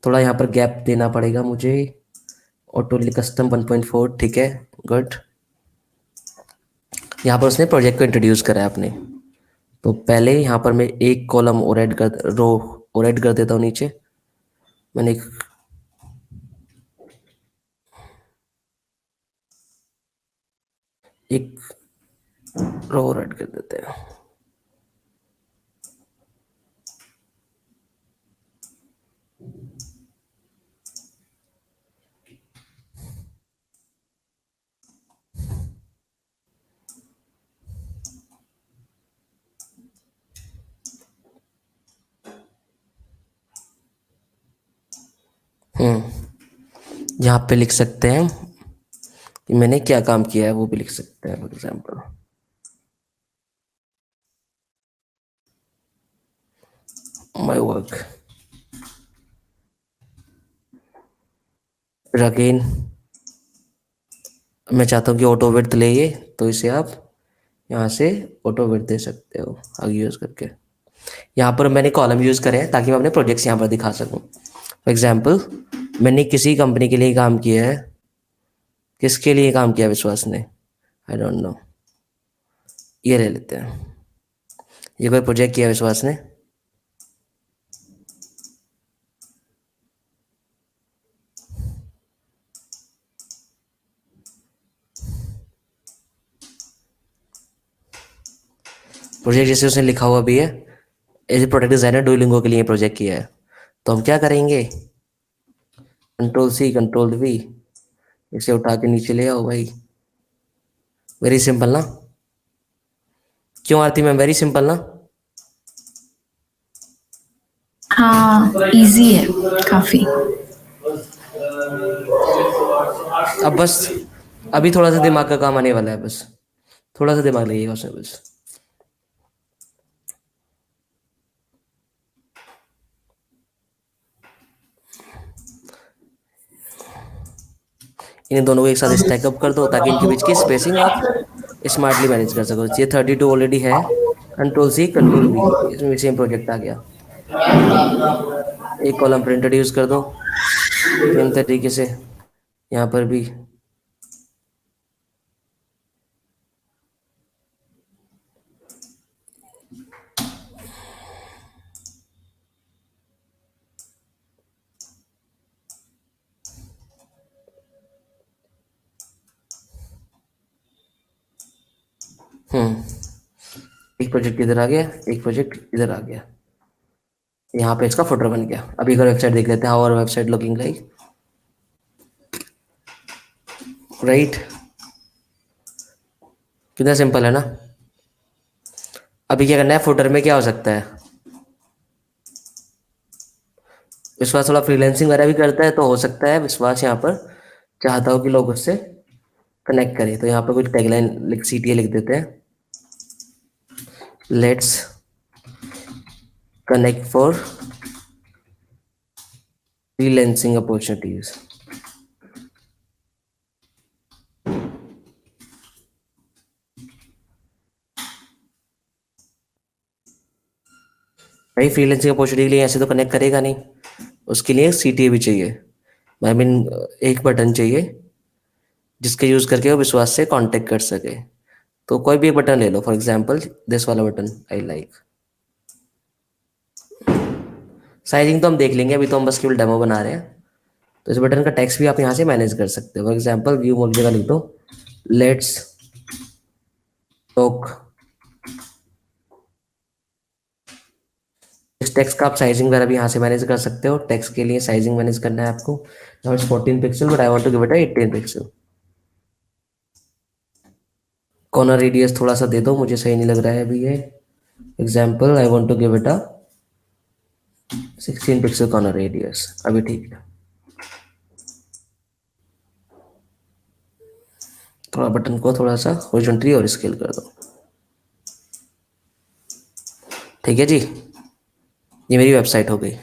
थोड़ा यहाँ पर गैप देना पड़ेगा मुझे। ऑटो कस्टम 1.4 ठीक है, गुड। यहाँ पर उसने प्रोजेक्ट को इंट्रोड्यूस करा है अपने, तो पहले यहाँ पर मैं एक कॉलम और ऐड कर रो और ऐड कर देता हूँ नीचे। मैंने एक रो और ऐड कर देते हैं। यहाँ पे लिख सकते हैं कि मैंने क्या काम किया है, वो भी लिख सकते हैं। फॉर एग्जाम्पल माई वर्क, फिर अगेन मैं चाहता हूँ कि ऑटो विड्थ ले ये, तो इसे आप यहाँ से ऑटो विड्थ दे सकते हो आगे यूज़ करके। यहाँ पर मैंने कॉलम यूज़ करे हैं ताकि मैं अपने प्रोजेक्ट्स यहाँ पर दिखा सकूँ। फॉर एग्जाम्पल मैंने किसी कंपनी के लिए काम किया है, किसके लिए काम किया विश्वास ने, आई डोंट नो। ये ले लेते हैं, ये कोई प्रोजेक्ट किया विश्वास ने। प्रोजेक्ट जैसे उसने लिखा हुआ भी है, as a product designer Duolingo के लिए प्रोजेक्ट किया है। तो हम क्या करेंगे, कंट्रोल सी कंट्रोल वी, इसे उठा के नीचे ले आओ भाई। वेरी सिंपल ना, क्यों आरती मैम, वेरी सिंपल ना। हाँ इजी है काफी। अब बस अभी थोड़ा सा दिमाग का काम आने वाला है, बस थोड़ा सा दिमाग लगेगा उसमें बस। इन दोनों को एक साथ स्टैक अप कर दो ताकि इनके बीच की स्पेसिंग आप स्मार्टली मैनेज कर सको। ये 32 ऑलरेडी है, कंट्रोल सी कंट्रोल वी, इसमें सेम प्रोजेक्ट आ गया। एक कॉलम पर इंट्रोड्यूस कर दो, सेम तरीके से यहाँ पर भी। एक प्रोजेक्ट इधर आ गया, एक प्रोजेक्ट इधर आ गया, यहाँ पे इसका फुटर बन गया। अभी अगर वेबसाइट देख लेते हैं, how our website looking like, right, कितना सिंपल है ना। अभी क्या करना है, फुटर में क्या हो सकता है, विश्वास थोड़ा फ्रीलांसिंग वगैरह भी करता है, तो हो सकता है विश्वास यहाँ पर चाहता हो कि लोग उससे कनेक्ट करें, तो यहाँ पर कुछ टैगलाइन लिख, CTA लिख देते हैं, let's connect for freelancing opportunities. भाई फ्रीलांसिंग अपॉर्चुनिटी के लिए ऐसे तो कनेक्ट करेगा नहीं, उसके लिए CTA भी चाहिए, आई मीन एक बटन चाहिए जिसके यूज करके वो विश्वास से कांटेक्ट कर सके। तो कोई भी एक बटन ले लो, फॉर एग्जांपल दिस वाला बटन आई लाइक। साइजिंग तो हम देख लेंगे, अभी तो हम बस केवल डेमो बना रहे हैं। तो इस बटन का टेक्स्ट भी आप यहाँ से मैनेज कर सकते हो, फॉर एग्जांपल व्यू मोड जगह लिख दो लेट्स टॉक। इस टेक्स्ट का आप साइजिंग वगैरह भी यहाँ से मैनेज कर सकते हो। टेक्स्ट के लिए साइजिंग मैनेज करना है आपको, now it's 14 pixel but I want to give it 18 pixel. Corner radius थोड़ा सा दे दो, मुझे सही नहीं लग रहा है अभी ये। Example I want to give it 16 pixel corner radius, अभी ठीक है। थोड़ा बटन को थोड़ा सा हॉरिजॉन्टली और स्केल कर दो, ठीक है जी। ये मेरी वेबसाइट हो गई।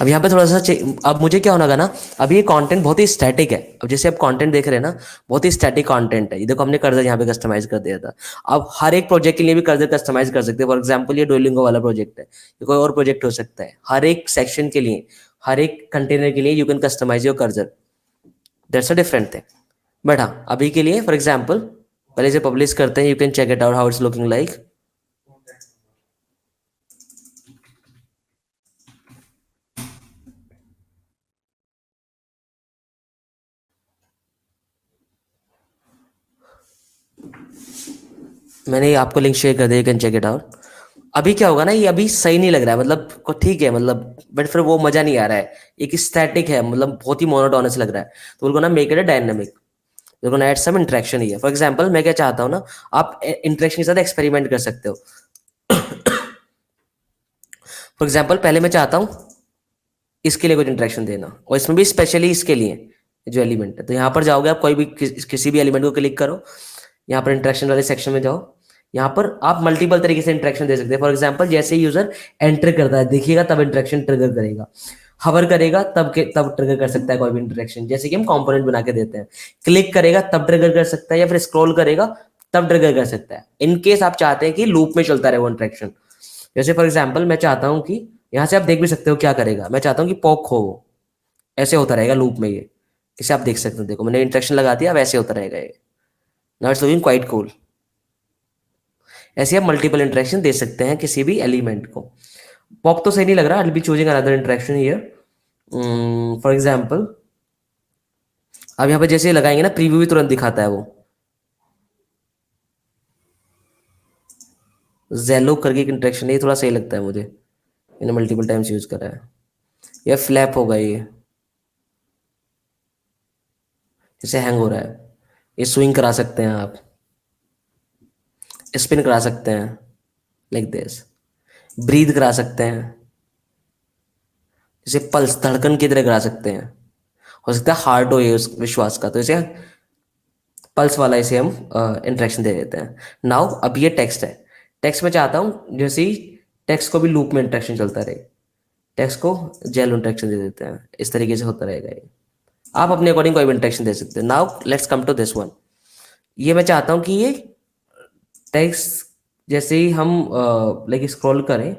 अब यहाँ पे थोड़ा सा अब मुझे क्या होना होगा ना, अभी ये कंटेंट बहुत ही स्टैटिक है। अब जैसे आप कंटेंट देख रहे हैं ना, बहुत ही स्टैटिक कंटेंट है। ये देखो हमने कर्सर यहाँ पे कस्टमाइज कर दिया था। अब हर एक प्रोजेक्ट के लिए भी कर्सर कस्टमाइज कर सकते हैं। फॉर एग्जाम्पल ये डुओलिंगो वाला प्रोजेक्ट है, ये कोई और प्रोजेक्ट हो सकता है। हर एक सेक्शन के लिए, हर एक कंटेनर के लिए you can customise your cursor, that's a different thing. But हाँ, अभी के लिए फॉर एग्जाम्पल पहले से पब्लिश करते हैं, you can check it out how it's looking like. मैंने आपको लिंक शेयर कर दिया, कैन चेक इट आउट। अभी क्या होगा ना, ये अभी सही नहीं लग रहा है, मतलब को ठीक है मतलब, बट फिर वो मजा नहीं आ रहा है। एक स्टैटिक है, मतलब बहुत ही मोनोटोनस लग रहा है। तो उनको ना मेक इट अ डायनामिक, देखो ऐड सम इंटरेक्शन ही है। फॉर एग्जांपल मैं क्या चाहता हूँ ना, आप इंटरेक्शन के साथ एक्सपेरिमेंट कर सकते हो। फॉर एग्जांपल पहले मैं चाहता हूँ इसके लिए कुछ इंटरेक्शन देना, और इसमें भी स्पेशली इसके लिए जो एलिमेंट है। तो यहाँ पर जाओगे आप, कोई भी किसी भी एलिमेंट को क्लिक करो, यहाँ पर इंटरेक्शन वाले सेक्शन में जाओ। यहाँ पर आप मल्टीपल तरीके से इंटरेक्शन दे सकते हैं। फॉर एग्जांपल जैसे यूजर एंटर करता है, देखिएगा तब इंटरेक्शन ट्रिगर करेगा, हवर करेगा तब ट्रिगर कर सकता है कोई भी इंटरेक्शन, जैसे कि हम कंपोनेंट बना के देते हैं। क्लिक करेगा तब ट्रिगर कर सकता है, या फिर स्क्रॉल करेगा तब ट्रिगर कर सकता है, इन केस आप चाहते हैं कि लूप में चलता रहे वो इंटरेक्शन। जैसे फॉर एग्जाम्पल मैं चाहता हूँ कि, यहाँ से आप देख भी सकते हो क्या करेगा, मैं चाहता हूँ कि पॉक हो, ऐसे होता रहेगा लूप में ये। इसे आप देख सकते हो, देखो मैंने इंटरेक्शन लगा दिया, वैसे होता रहेगा ये। Now it's looking quite cool. ऐसे आप मल्टीपल इंटरेक्शन दे सकते हैं किसी भी एलिमेंट को। पॉप तो सही नहीं लग रहा, I be choosing another interaction here. For example अब यहाँ पे जैसे लगाएंगे ना, प्रीव्यू भी तुरंत दिखाता है वो। जेलो करके एक इंटरेक्शन है, ये थोड़ा सही लगता है मुझे, मैंने मल्टीपल टाइम्स यूज करा है। ये फ्लैप होगा ये, इसे हैंग हो रहा है। ये स्विंग करा सकते हैं आप, स्पिन करा सकते हैं लाइक दिस, ब्रीथ करा सकते हैं, इसे पल्स धड़कन की तरह करा सकते हैं। हो सकता है हार्ट हो ये उस विश्वास का, तो इसे पल्स वाला इसे हम इंटरेक्शन दे देते हैं। नाउ अब ये टेक्स्ट है, टेक्स्ट में चाहता हूँ जैसे ही टेक्स्ट को भी लूप में इंटरेक्शन चलता रहे, टेक्स्ट को जेल इंटरेक्शन दे देते हैं, इस तरीके से होता रहेगा ये। आप अपने अकॉर्डिंग कोई भी इंटरेक्शन दे सकते हैं। Now let's come to this one. ये मैं चाहता हूँ कि ये टेक्स्ट जैसे ही हम लाइक स्क्रॉल करें,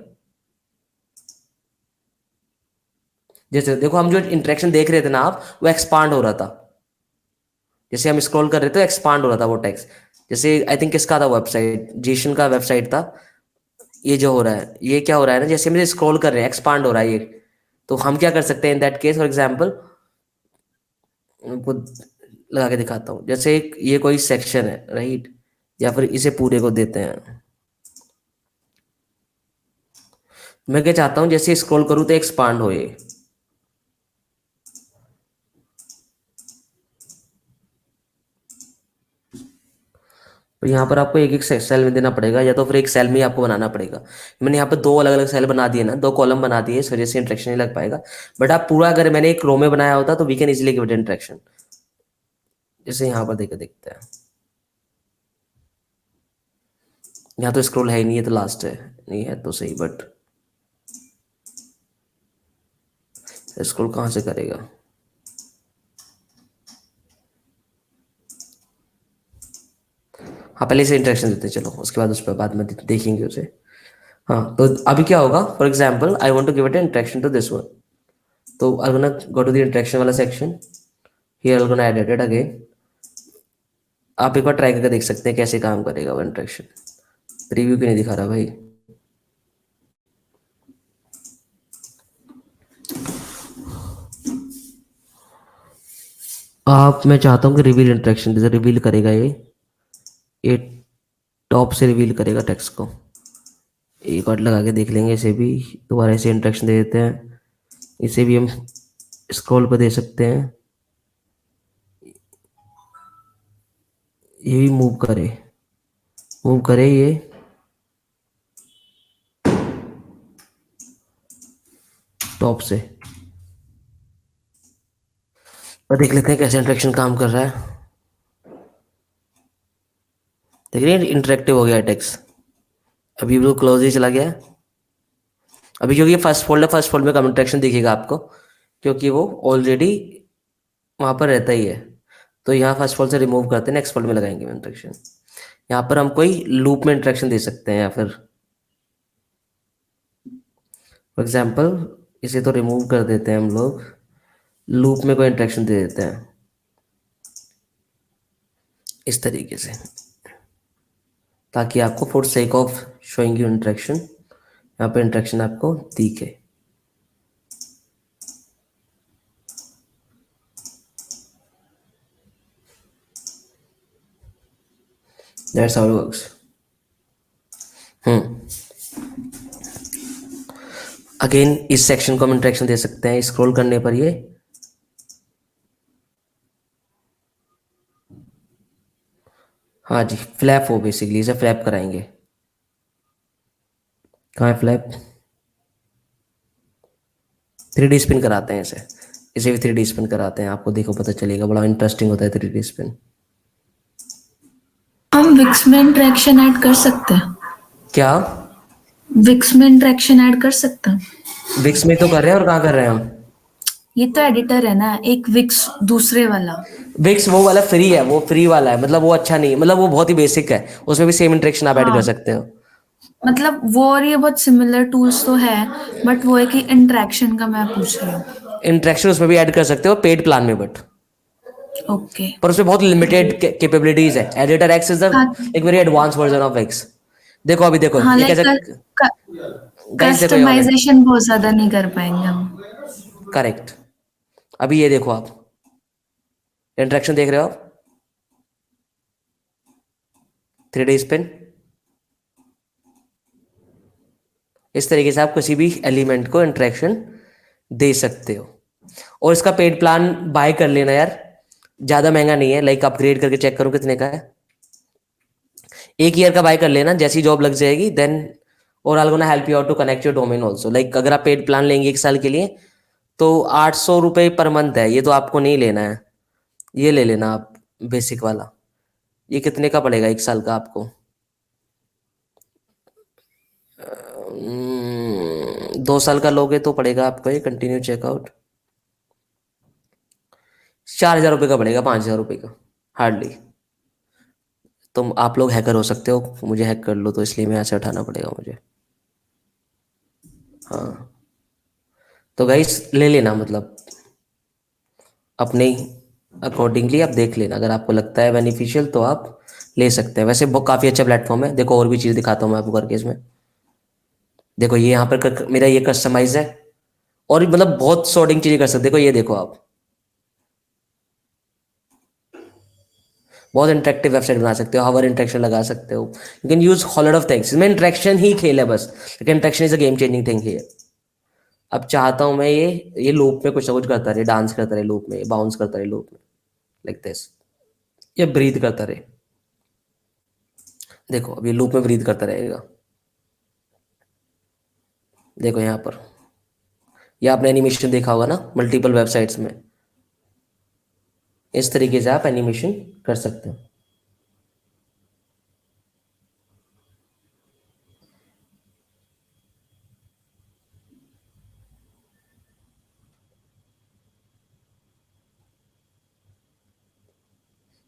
जैसे देखो हम जो इंटरेक्शन देख रहे थे ना आप, वो एक्सपांड हो रहा था। जैसे हम स्क्रॉल कर रहे थे एक्सपांड हो रहा था वो टेक्स्ट। जैसे आई थिंक किसका था वेबसाइट, जेशन का वेबसाइट था। ये जो हो रहा है, ये क्या हो रहा है ना, जैसे हम स्क्रॉल कर रहे हैं एक्सपांड हो रहा है ये। तो हम क्या कर सकते हैं in that case, for example उनको लगा के दिखाता हूँ। जैसे एक ये कोई सेक्शन है राइट, या फिर इसे पूरे को देते हैं। मैं क्या चाहता हूँ, जैसे स्क्रॉल करूँ तो एक्सपांड हो ये। तो यहाँ पर आपको एक एक सेल में देना पड़ेगा, या तो फिर एक सेल में ही आपको बनाना पड़ेगा। मैंने यहाँ पर दो अलग अलग सेल बना दिए ना, दो कॉलम बना दिए, इस वजह से इंटरेक्शन नहीं लग पाएगा। बट आप पूरा अगर मैंने एक रो में बनाया होता तो we can easily give it interaction. जैसे यहाँ पर देखते हैं, यहाँ तो स्क्रॉल है ही नहीं, है तो लास्ट है, नहीं है तो सही, बट स्क्रॉल कहाँ से करेगा। हाँ पहले से इंटरेक्शन देते हैं, चलो उसके बाद उस पर बाद में देखेंगे उसे। हाँ तो अभी क्या होगा, for example I want to give it interaction to this one. तो I gonna go to the interaction वाला section, here I gonna edit it again. आप एक बार ट्राई करके देख सकते हैं कैसे काम करेगा वो इंटरेक्शन। प्रीव्यू क्यों नहीं दिखा रहा भाई। आप, मैं चाहता हूँ कि रिवील इंटरेक्शन, जैसे रिवील करेगा ये टॉप से रिवील करेगा टेक्स्ट को। एक बार लगा के देख लेंगे इसे भी, दोबारा ऐसे इंटरेक्शन दे देते हैं। इसे भी हम स्क्रॉल पर दे सकते हैं, ये भी मूव करे ये। टॉप से और देख लेते हैं कैसे इंटरेक्शन काम कर रहा है। देख रहे हैं इंटरेक्टिव हो गया टेक्स्ट। अभी वो क्लोज ही चला गया है। अभी क्योंकि ये फर्स्ट फोल्ड है, फर्स्ट फोल्ड में कम इंटरेक्शन दिखेगा आपको, क्योंकि वो ऑलरेडी वहां पर रहता ही है। तो यहाँ फर्स्ट फोल्ड से रिमूव करते हैं, नेक्स्ट फोल्ड में लगाएंगे इंटरेक्शन। यहाँ पर हम कोई लूप में इंटरेक्शन दे सकते हैं, या फिर फॉर एग्जाम्पल इसे तो रिमूव कर देते हैं हम लोग, लूप में कोई इंटरेक्शन दे देते हैं इस तरीके से, ताकि आपको for sake of showing you interaction यहाँ पे इंटरेक्शन आपको दिखे। That's how it works. Again इस सेक्शन को हम इंटरेक्शन दे सकते हैं स्क्रॉल करने पर ये। हाँ जी, फ्लैप हो, बेसिकली इसे फ्लैप कराएंगे। कहाँ है फ्लैप, 3D स्पिन कराते हैं इसे भी 3D स्पिन कराते हैं, आपको देखो पता चलेगा, बड़ा इंटरेस्टिंग होता है 3D स्पिन। हम विक्स में इंटरेक्शन ऐड कर सकते हैं। क्या विक्स में इंटरेक्शन ऐड कर सकते हैं। विक्स में तो कर रहे हैं, और कहाँ कर रहे हैं हम। ये तो एडिटर है ना, एक विक्स दूसरे वाला। विक्स वो वाला फ्री है, वो फ्री वाला है, मतलब वो अच्छा नहीं, मतलब वो बहुत ही बेसिक है, उसमें भी सेम इंटरेक्शन आप ऐड कर हाँ, सकते हो। मतलब वो और ये बहुत सिमिलर टूल्स तो है, बट वो है कि इंटरेक्शन का मैं पूछ रही हूँ। इंटरेक्शन उसमें भी ऐड कर सकते हो पेड प्लान में, बट ओके। पर उसमें बहुत लिमिटेड कैपेबिलिटीज है। एडिटर एक्स इज द हाँ, एक very advance version of x. देखो अभी देखो हाँ, ये लाइक कैसे, गाइस देखो ये वाला, कस्टमाइजेशन बहुत ज्यादा नहीं कर पाएंगे हम। करेक्ट। अभी ये देखो आप इंटरेक्शन देख रहे हो आप, 3D स्पिन। इस तरीके से आप किसी भी एलिमेंट को इंटरेक्शन दे सकते हो। और इसका पेड प्लान बाय कर लेना यार, ज्यादा महंगा नहीं है, लाइक अपग्रेड करके चेक करो कितने का है। 1 ईयर का बाय कर लेना, जैसी जॉब लग जाएगी देन, और I gonna help you out to connect your domain also. Like अगर आप पेड प्लान लेंगे 1 साल के लिए तो 800 रुपये पर मंथ है, ये तो आपको नहीं लेना है, ये ले लेना आप बेसिक वाला। ये कितने का पड़ेगा 1 साल का आपको, 2 साल का लोगे तो पड़ेगा आपको ये कंटिन्यू चेकआउट 4,000 रुपये का पड़ेगा, 5,000 रुपये का हार्डली। तुम आप लोग हैकर हो सकते हो, मुझे हैक कर लो, तो इसलिए मैं ऐसे उठाना पड़ेगा मुझे। हाँ तो गाइस ले लेना, मतलब अपने अकॉर्डिंगली आप देख लेना, अगर आपको लगता है बेनिफिशियल तो आप ले सकते हैं। वैसे वो काफ़ी अच्छा प्लेटफॉर्म है। देखो और भी चीज़ दिखाता हूँ मैं आपको करके इसमें। देखो ये यहाँ पर मेरा ये कस्टमाइज है, और भी मतलब बहुत सॉर्टिंग चीज़ें कर सकते हो। देखो ये देखो आप, बहुत इंटरेक्टिव वेबसाइट बना सकते हो, हवर इंटरेक्शन लगा सकते हो, you can use hold of things. इसमें इंटरेक्शन ही खेल है बस, लेकिन interaction is a game changing thing है। अब चाहता हूँ मैं ये लूप में कुछ ना कुछ करता रहे, डांस करता रहे लूप में, बाउंस करता रहे लूप में, लाइक दिस, ये ब्रीथ करता रहे। देखो अब ये लूप में ब्रीथ करता रहेगा। देखो यहाँ पर, ये आपने एनिमेशन देखा होगा ना मल्टीपल वेबसाइट्स में, इस तरीके से आप एनिमेशन कर सकते हो।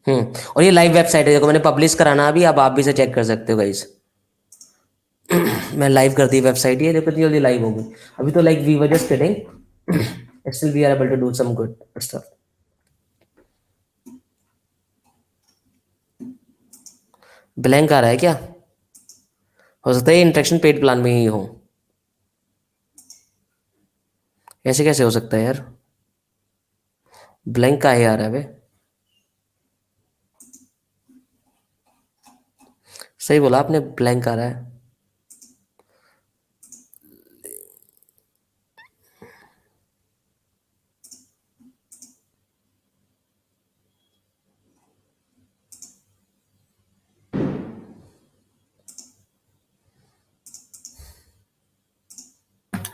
और ये लाइव वेबसाइट है, देखो मैंने पब्लिश कराना अभी, अब आप भी इसे चेक कर सकते हो गाइस। मैं लाइव कर दी वेबसाइट, ये देखो कितनी जल्दी लाइव हो गई। अभी तो like we were just kidding, still we are able to do some good stuff. Blank आ रहा है क्या? हो सकता है ये इंटरेक्शन पेड प्लान में ही हो। ऐसे कैसे हो सकता है यार? ब्लैंक का ही आ रहा है बे। सही बोला आपने, ब्लैंक आ रहा है।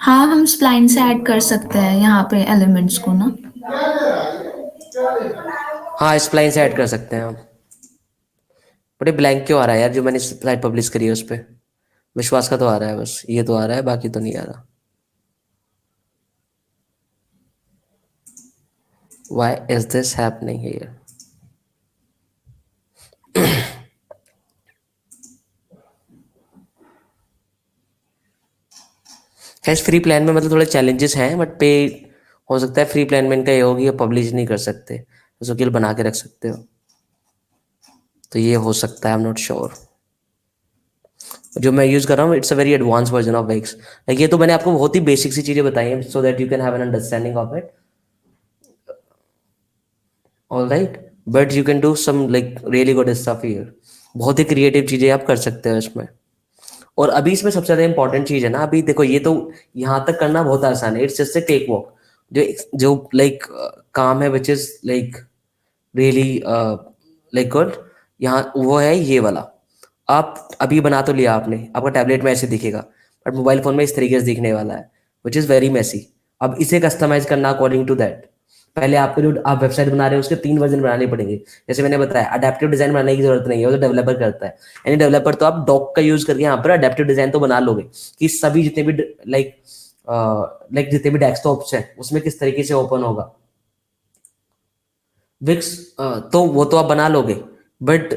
हाँ, हम स्प्लाइन से ऐड कर सकते हैं यहाँ पे एलिमेंट्स को ना। हाँ स्प्लाइन से ऐड कर सकते हैं आप। बड़े ब्लैंक क्यों आ रहा है यार? जो मैंने स्लाइड पब्लिश करी है उस पर विश्वास का तो आ रहा है, बस ये तो आ रहा है, बाकी तो नहीं आ रहा। Why is this happening here? खैर फ्री प्लान में मतलब थोड़े चैलेंजेस हैं, बट पे हो सकता है फ्री प्लान में इनका ये होगी, ये पब्लिश नहीं कर सकते, उसको केवल बना के रख सकते हो। तो ये हो सकता है, आई एम नॉट श्योर। जो मैं यूज़ कर रहा हूँ it's a very advance version of Wix. Like ये तो मैंने आपको बहुत ही बेसिक सी चीज़ें बताई हैं, so that you can have an understanding of it, all right. But you can do some like really good stuff here. बहुत ही क्रिएटिव चीज़ें आप कर सकते हो इसमें। और अभी इसमें सबसे ज़्यादा इंपॉर्टेंट चीज़ है ना, अभी देखो ये तो यहाँ तक करना बहुत आसान है, it's just a cake walk. जो जो लाइक काम है which is like really like good, यहाँ वो है ये वाला। आप अभी बना तो लिया आपने, आपका टैबलेट में ऐसे दिखेगा, बट मोबाइल फोन में इस तरीके से दिखने वाला है, विच इज़ वेरी मैसी। अब इसे कस्टमाइज करना अकॉर्डिंग टू दैट। पहले आपको जो आप वेबसाइट बना रहे हो उसके 3 वर्जन बनाने पड़ेंगे। जैसे मैंने बताया अडेप्टिव डिजाइन बनाने की जरूरत नहीं है, वो तो डेवलपर करता है। यानी डेवलपर तो आप डॉक का यूज करके यहाँ पर अडेप्टिव डिजाइन तो बना लोगे कि सभी जितने भी लाइक जितने भी डेस्कटॉप्स हैं उसमें किस तरीके से ओपन होगा विक्स। तो वो तो आप बना लोगे, बट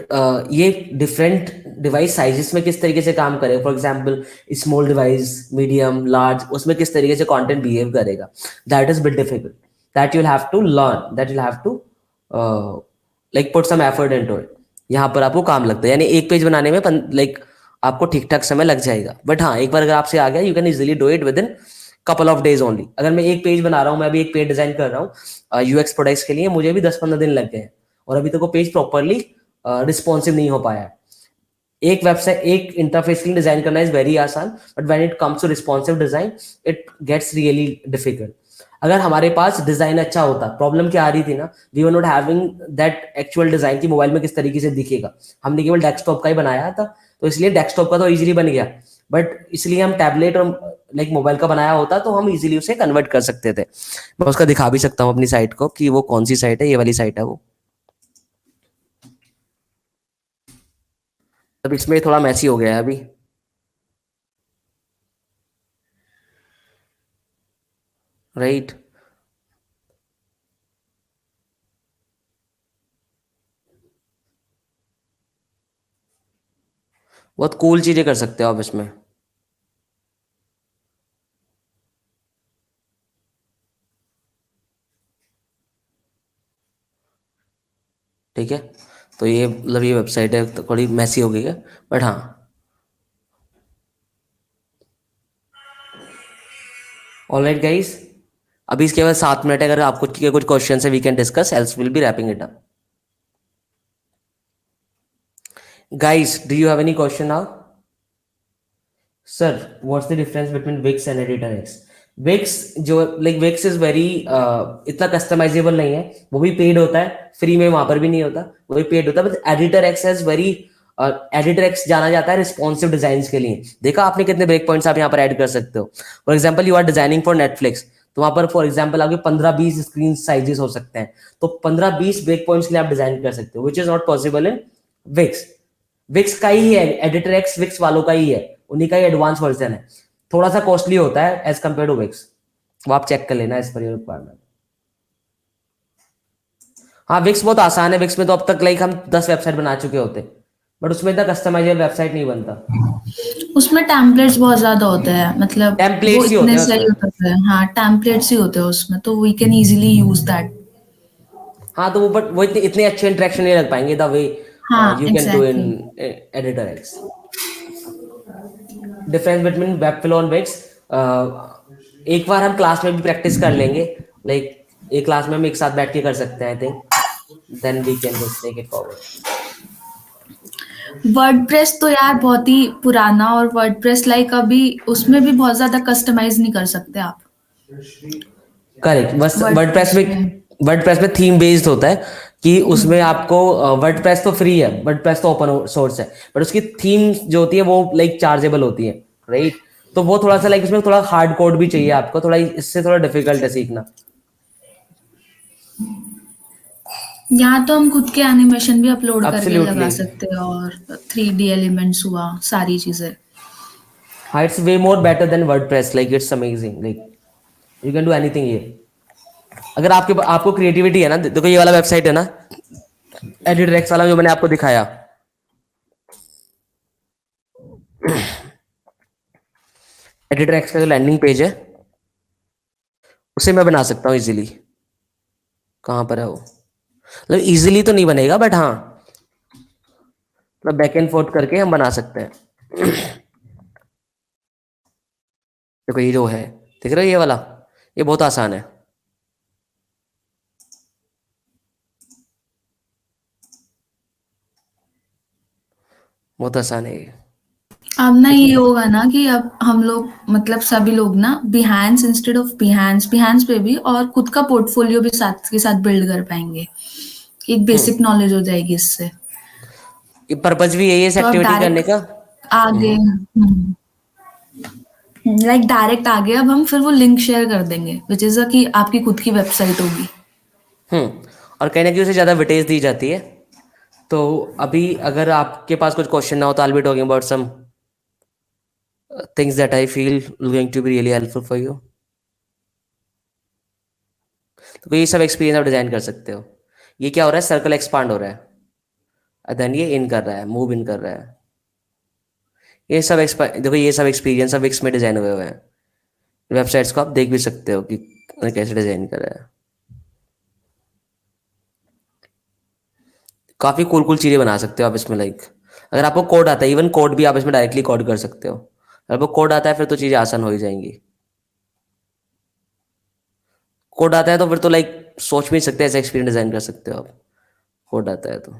ये डिफरेंट डिवाइस साइजेस में किस तरीके से काम करेगा, for example small device, medium, large, उसमें किस तरीके से कंटेंट बिहेव करेगा, that is bit difficult. That you will have to learn, that you will have to like put some effort into it. यहाँ पर आपको काम लगता है, यानी एक पेज बनाने में लाइक आपको ठीक ठाक समय लग जाएगा, बट हाँ एक बार अगर आपसे आ गया you can easily do it with in couple of days only. अगर मैं एक पेज बना रहा हूँ, मैं अभी एक पेज डिजाइन कर रहा हूँ यूएक्स प्रोडक्ट्स के लिए, मुझे भी 10-15 दिन लग गए हैं, और अभी तक वो पेज प्रॉपरली रिस्पॉन्सिव नहीं हो पाया है। एक वेबसाइट एक इंटरफेस के लिए डिजाइन करना इज वेरी आसान, but when it comes to responsive design it gets really difficult. अगर हमारे पास डिजाइन अच्छा होता, प्रॉब्लम क्या आ रही थी ना, we were not having that actual design की मोबाइल में किस तरीके से दिखेगा, हमने केवल डेस्कटॉप का ही बनाया था, तो इसलिए डेस्कटॉप का तो इजीली बन गया, बट इसलिए हम टैबलेट और लाइक मोबाइल का बनाया होता तो हम इजीली उसे कन्वर्ट कर सकते थे। मैं उसका दिखा भी सकता हूँ अपनी साइट को कि वो कौन सी साइट है, ये वाली साइट है वो। अब इसमें थोड़ा मैसी हो गया है अभी, राइट। बहुत कूल चीजें कर सकते हो आप इसमें। ठीक है, तो ये मतलब ये वेबसाइट है, तो थोड़ी मैसी हो गई है, बट हाँ। ऑलराइट गाइस, अभी इसके बाद 7 मिनट है, अगर आपको कुछ क्वेश्चन है we can discuss, else will be wrapping it up. Guys, do you have any question now? Sir, what's the difference between Wix and editor X? Wix जो लाइक विक्स इज वेरी इतना customisable नहीं है, वो भी paid होता है, free में वहां पर भी नहीं होता, वो भी पेड होता है, but editor x has very editor x जाना जाता है रिस्पॉन्सिव डिजाइन के लिए। देखा आपने कितने ब्रेक पॉइंट्स आप यहाँ पर ऐड कर सकते हो। For example you are designing for Netflix, तो वहां पर फॉर एग्जाम्पल आपके 15-20 स्क्रीन साइजेस हो सकते हैं, तो 15-20 ब्रेक पॉइंट्स के लिए आप डिजाइन कर सकते हो, which is not possible in Wix. Wix का ही है, एडिटर एक्स विक्स वालों का ही है, उन्हीं का ही एडवांस वर्जन है, थोड़ा सा कॉस्टली होता है एज कम्पेयर टू विक्स, वो आप चेक कर लेना एज पर योर रिक्वायरमेंट। हाँ, विक्स बहुत आसान है, विक्स में तो अब तक लाइक हम 10 वेबसाइट बना चुके होते, बट उसमें इतना कस्टमाइजेबल वेबसाइट नहीं बनता। उसमें टेम्पलेट्स बहुत ज्यादा होते हैं, मतलब वो टेम्पलेट्स ही होते इतने हैं सही उसमें। होते हैं। हाँ, टेम्पलेट्स ही होते हैं उसमें, तो we can easily use that. हाँ, तो वो बट वो इतने अच्छे इंटरेक्शन नहीं लग पाएंगे द वे हाँ, you can do in exactly. Editor x. Difference between Webflow और विक्स, एक बार हम क्लास में भी प्रैक्टिस कर लेंगे, लाइक एक क्लास में हम एक साथ बैठ के कर सकते हैं, I think then we can just take it forward. WordPress तो यार बहुत ही पुराना, और वर्डप्रेस लाइक अभी उसमें भी बहुत ज्यादा कस्टमाइज नहीं कर सकते आप। करेक्ट, बस वर्डप्रेस में वर्डप्रेस में थीम बेस्ड होता है कि उसमें आपको वर्डप्रेस तो फ्री है, वर्डप्रेस तो ओपन सोर्स है, बट उसकी थीम जो होती है वो लाइक चार्जेबल होती है, राइट? तो वो थोड़ा सा लाइक उसमें थोड़ा हार्ड कोड भी चाहिए आपको, थोड़ा इससे थोड़ा डिफिकल्ट है सीखना। यहाँ तो हम खुद के एनिमेशन भी अपलोड करके लगा एब्सोल्युटली। सकते हैं, और 3D एलिमेंट्स हुआ, सारी चीजें। हाँ, it's way more better than WordPress, like it's amazing, like you can do anything here. अगर आपको क्रिएटिविटी है ना, देखो ये वाला वेबसाइट है ना, एडिटर एक्स वाला जो मैंने आपको दिखाया, एडिटर एक्स का जो लैंडिंग पेज है उसे मैं बना सकता हूँ इजीली। कहाँ पर है वो? मतलब इजीली तो नहीं बनेगा, बट हाँ मतलब बैक एंड फोर्थ करके हम बना सकते हैं। देखो ये जो है, देख रहे हो ये वाला, ये बहुत आसान है। बहुत आसान है ये। अब ना ठीक ये है। होगा ना कि अब हम लोग, मतलब सभी लोग ना, Behance instead of Behance, Behance पे भी और खुद का पोर्टफोलियो भी साथ के साथ बिल्ड कर पाएंगे। एक हम्म, बेसिक नॉलेज हो जाएगी इससे। ये पर्पज भी यही है इस तो अब एक्टिविटी करने डायरेक्ट का। आगे, लाइक डायरेक्ट आगे अब हम फिर वो लिंक शेयर कर देंगे, विच इज कि आपकी खुद की वेबसाइट होगी। और कहीं ना कहीं उसे ज़्यादा वेटेज दी जाती है। तो अभी अगर आपके पास कुछ क्वेश्चन ना हो तो I will be talking about some things that I feel going to be really helpful for you. तो ये सब एक्सपीरियंस आप डिजाइन कर सकते हो। ये क्या हो रहा है, सर्कल एक्सपांड हो रहा है, देन ये इन कर रहा है, मूव इन कर रहा है। ये सब देखो ये सब एक्सपीरियंस अब विक्स में डिजाइन हुए हुए हैं। वेबसाइट्स को आप देख भी सकते हो कि उन्हें कैसे डिजाइन कर रहा है। काफी कूल कूल चीजें बना सकते हो आप इसमें, लाइक अगर आपको कोड आता है, इवन कोड भी आप इसमें डायरेक्टली कोड कर सकते हो। अगर आपको कोड आता है फिर तो चीजें आसान हो ही जाएंगी। कोड आता है तो फिर तो लाइक सोच भी नहीं सकते ऐसा एक्सपीरियंस डिजाइन कर सकते हो आप, कोड आता है तो।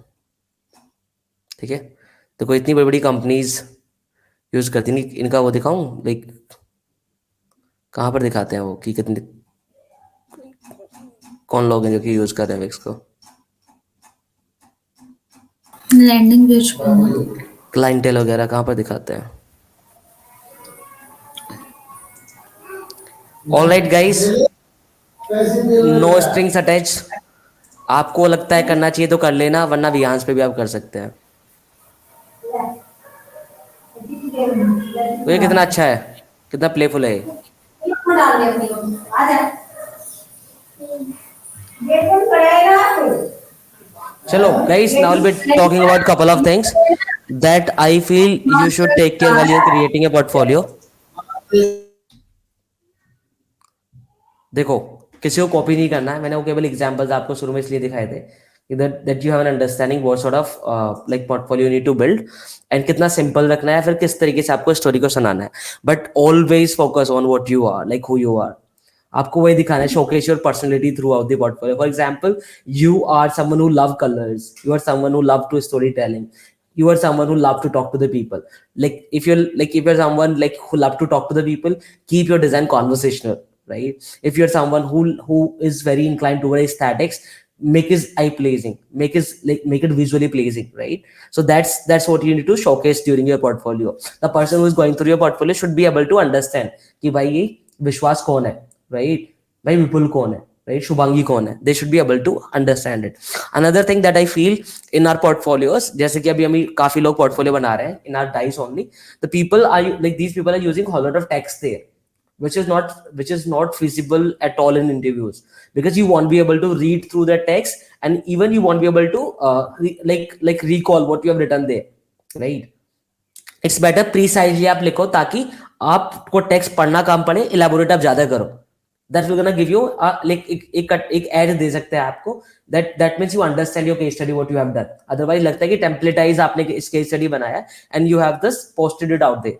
ठीक है, तो कोई इतनी बड़ी बड़ी कंपनीज यूज करती नहीं, इनका वो दिखाऊं लाइक कहाँ पर दिखाते हैं वो कि कितने कौन लोग हैं जो कि यूज कर रहे हैं विक्स को। लैंडिंग पेज पे। क्लाइंटेल वगैरह कहाँ पर दिखाते हैं। All right guys, no strings attach. आपको लगता है करना चाहिए तो कर लेना, वरना विहांस पे भी आप कर सकते हैं। तो ये कितना अच्छा है, कितना प्लेफुल है ये। चलो guys, now will be talking about couple of things that I feel you should take care while you are creating a portfolio. देखो, किसी को कॉपी नहीं करना है, मैंने वो केवल एग्जांपल्स आपको शुरू में इसलिए दिखाए थे that you have an understanding what sort of like portfolio you need to build and कितना simple रखना है फिर किस तरीके से आपको स्टोरी को सुनाना है but always focus on what you are like who you are आपको वही दिखाना है showcase your personality throughout the portfolio for example you are someone who love colors you are someone who love to storytelling you are someone who love to talk to the people if you're someone like who love to talk to the people keep your design conversational right if you're someone who is very inclined toward aesthetics make it eye pleasing make it visually pleasing right so that's what you need to showcase during your portfolio the person who is going through your portfolio should be able to understand कि भाई ये विश्वास कौन है right भाई विपुल कौन है right Shubhangi कौन है they should be able to understand it another thing that I feel in our portfolios जैसे कि अभी हम काफी लोग portfolio बना रहे हैं in our dice only the people are like these people are using a whole lot of text there which is not feasible at all in interviews because you won't be able to read through the text and even you won't be able to recall what you have written there right it's better precisely आप लिखो ताकि आपको text पढ़ना कम पड़े elaborate आप ज्यादा करो that will gonna give you like एक ad दे सकते हैं आपको that means you understand your case study what you have done otherwise लगता है कि templatize आपने इस case study बनाया and you have this posted it out there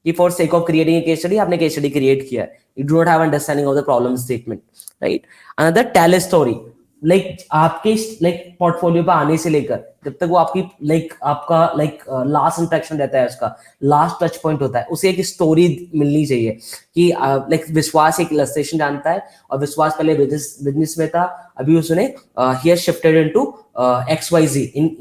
कि for sake of creating a case study आपने case study create किया है you do not have understanding of the problem statement right another tell a story like आपके like portfolio पे आने से लेकर जब तक वो आपकी like आपका like last interaction रहता है उसका last touch point होता है उसे एक story मिलनी चाहिए कि like विश्वास एक illustration जानता है और विश्वास पहले business में था अभी उसने he has shifted into XYZ in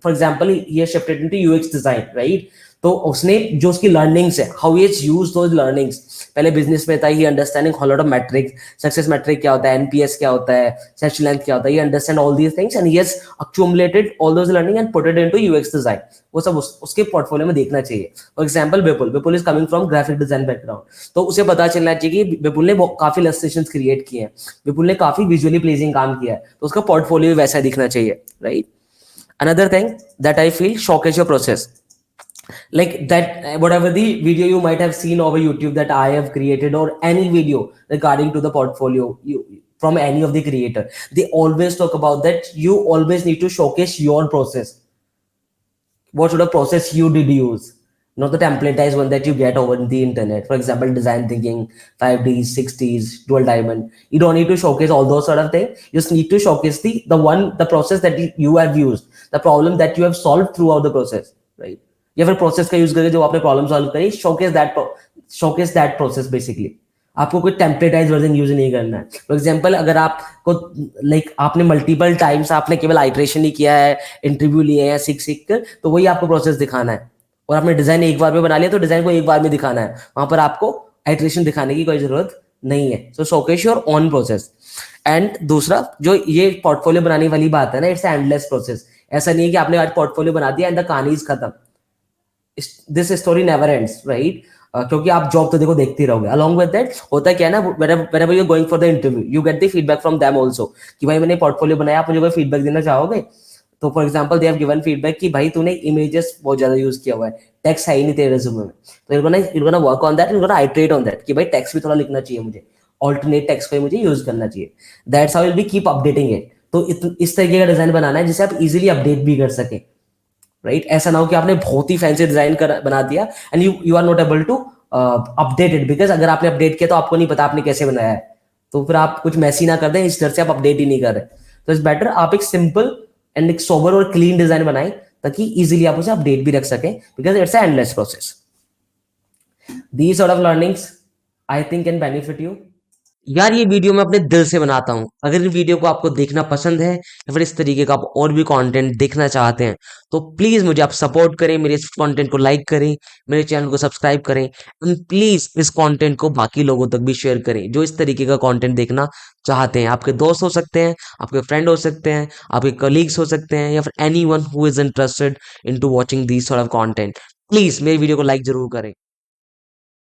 for example he has shifted into UX design right तो उसने जो उसकी लर्निंग्स है how he has used those learnings पहले बिजनेस में था ही understanding whole lot of metrics success metric क्या होता है एनपीएस क्या होता है सेशन लेंथ क्या होता है he understand all these things and he has accumulated all those learning and put it into UX design वो सब उसके पोर्टफोलियो में देखना चाहिए for example Vipul is coming from graphic design background तो उसे पता चलना चाहिए कि विपुल ने काफी इलस्ट्रेशंस क्रिएट किए हैं विपुल ने काफी विजुअली प्लीजिंग काम किया है तो उसका पोर्टफोलियो वैसा दिखना चाहिए right another thing that I feel showcase your process like that whatever the video you might have seen over YouTube that I have created or any video regarding to the portfolio from any of the creator they always talk about that you always need to showcase your process what sort of process you did use not the templatized one that you get over the internet for example design thinking 5Ds 6Ds dual diamond you don't need to showcase all those sort of things you just need to showcase the process that you have used the problem that you have solved throughout the process right या फिर process का use करके जो आपने problem solve करी showcase that process basically आपको कोई टेम्पलेटाइज version use नहीं करना है फॉर एग्जांपल अगर आपको लाइक आपने मल्टीपल टाइम्स आपने केवल आइट्रेशन ही किया है इंटरव्यू लिए हैं सीख कर तो वही आपको प्रोसेस दिखाना है और आपने डिजाइन एक बार में बना लिया तो डिजाइन को एक बार में दिखाना है वहां पर आपको आइट्रेशन दिखाने की कोई जरूरत नहीं है so showcase your own process and दूसरा जो ये पोर्टफोलियो बनाने वाली बात है ना इट्स एंडलेस प्रोसेस ऐसा नहीं है कि आपने आज पोर्टफोलियो बना दिया एंड द कहानी इज खत्म this story never ends right क्योंकि आप जॉब तो देखो देखते रहोगे अलॉन्ग विद दैट होता क्या है ना whenever you're going for the interview you get the feedback from them also कि भाई मैंने पोर्टफोलियो बनाया आप मुझे कोई फीडबैक देना चाहोगे तो for example they have given feedback कि भाई तूने इमेजेस बहुत ज्यादा यूज किया हुआ है टेक्स्ट है ही नहीं तेरे रिज्यूमे में तो you're gonna work on that you're gonna iterate on that कि भाई टेक्स्ट भी थोड़ा लिखना चाहिए मुझे ऑल्टरनेट टेक्स्ट को मुझे यूज करना चाहिए that's how will be keep updating it तो इस तरीके का डिजाइन बनाना है जिसे आप इजीली अपडेट भी कर सके राइट ऐसा ना हो कि आपने बहुत ही फैंसी डिजाइन बना दिया and you are not able to update it because अगर आपने अपडेट किया तो आपको नहीं पता आपने कैसे बनाया है तो फिर आप कुछ मैसी ना कर दें इस डर से आप अपडेट ही नहीं कर रहे तो इट्स बेटर आप एक सिंपल एंड एक सोबर और क्लीन डिजाइन बनाएं ताकि इजीली आप उसे अपडेट भी रख सकें because it's an endless process these sort of learnings I think can benefit you यार ये वीडियो मैं अपने दिल से बनाता हूँ अगर इस वीडियो को आपको देखना पसंद है या फिर इस तरीके का आप और भी कंटेंट देखना चाहते हैं तो प्लीज मुझे आप सपोर्ट करें मेरे इस कंटेंट को लाइक करें मेरे चैनल को सब्सक्राइब करें एंड प्लीज इस कंटेंट को बाकी लोगों तक भी शेयर करें जो इस तरीके का कंटेंट देखना चाहते हैं आपके दोस्त हो सकते हैं आपके फ्रेंड हो सकते हैं आपके कलीग्स हो सकते हैं या फिर anyone who is interested into watching this sort of content please मेरी वीडियो को लाइक जरूर करें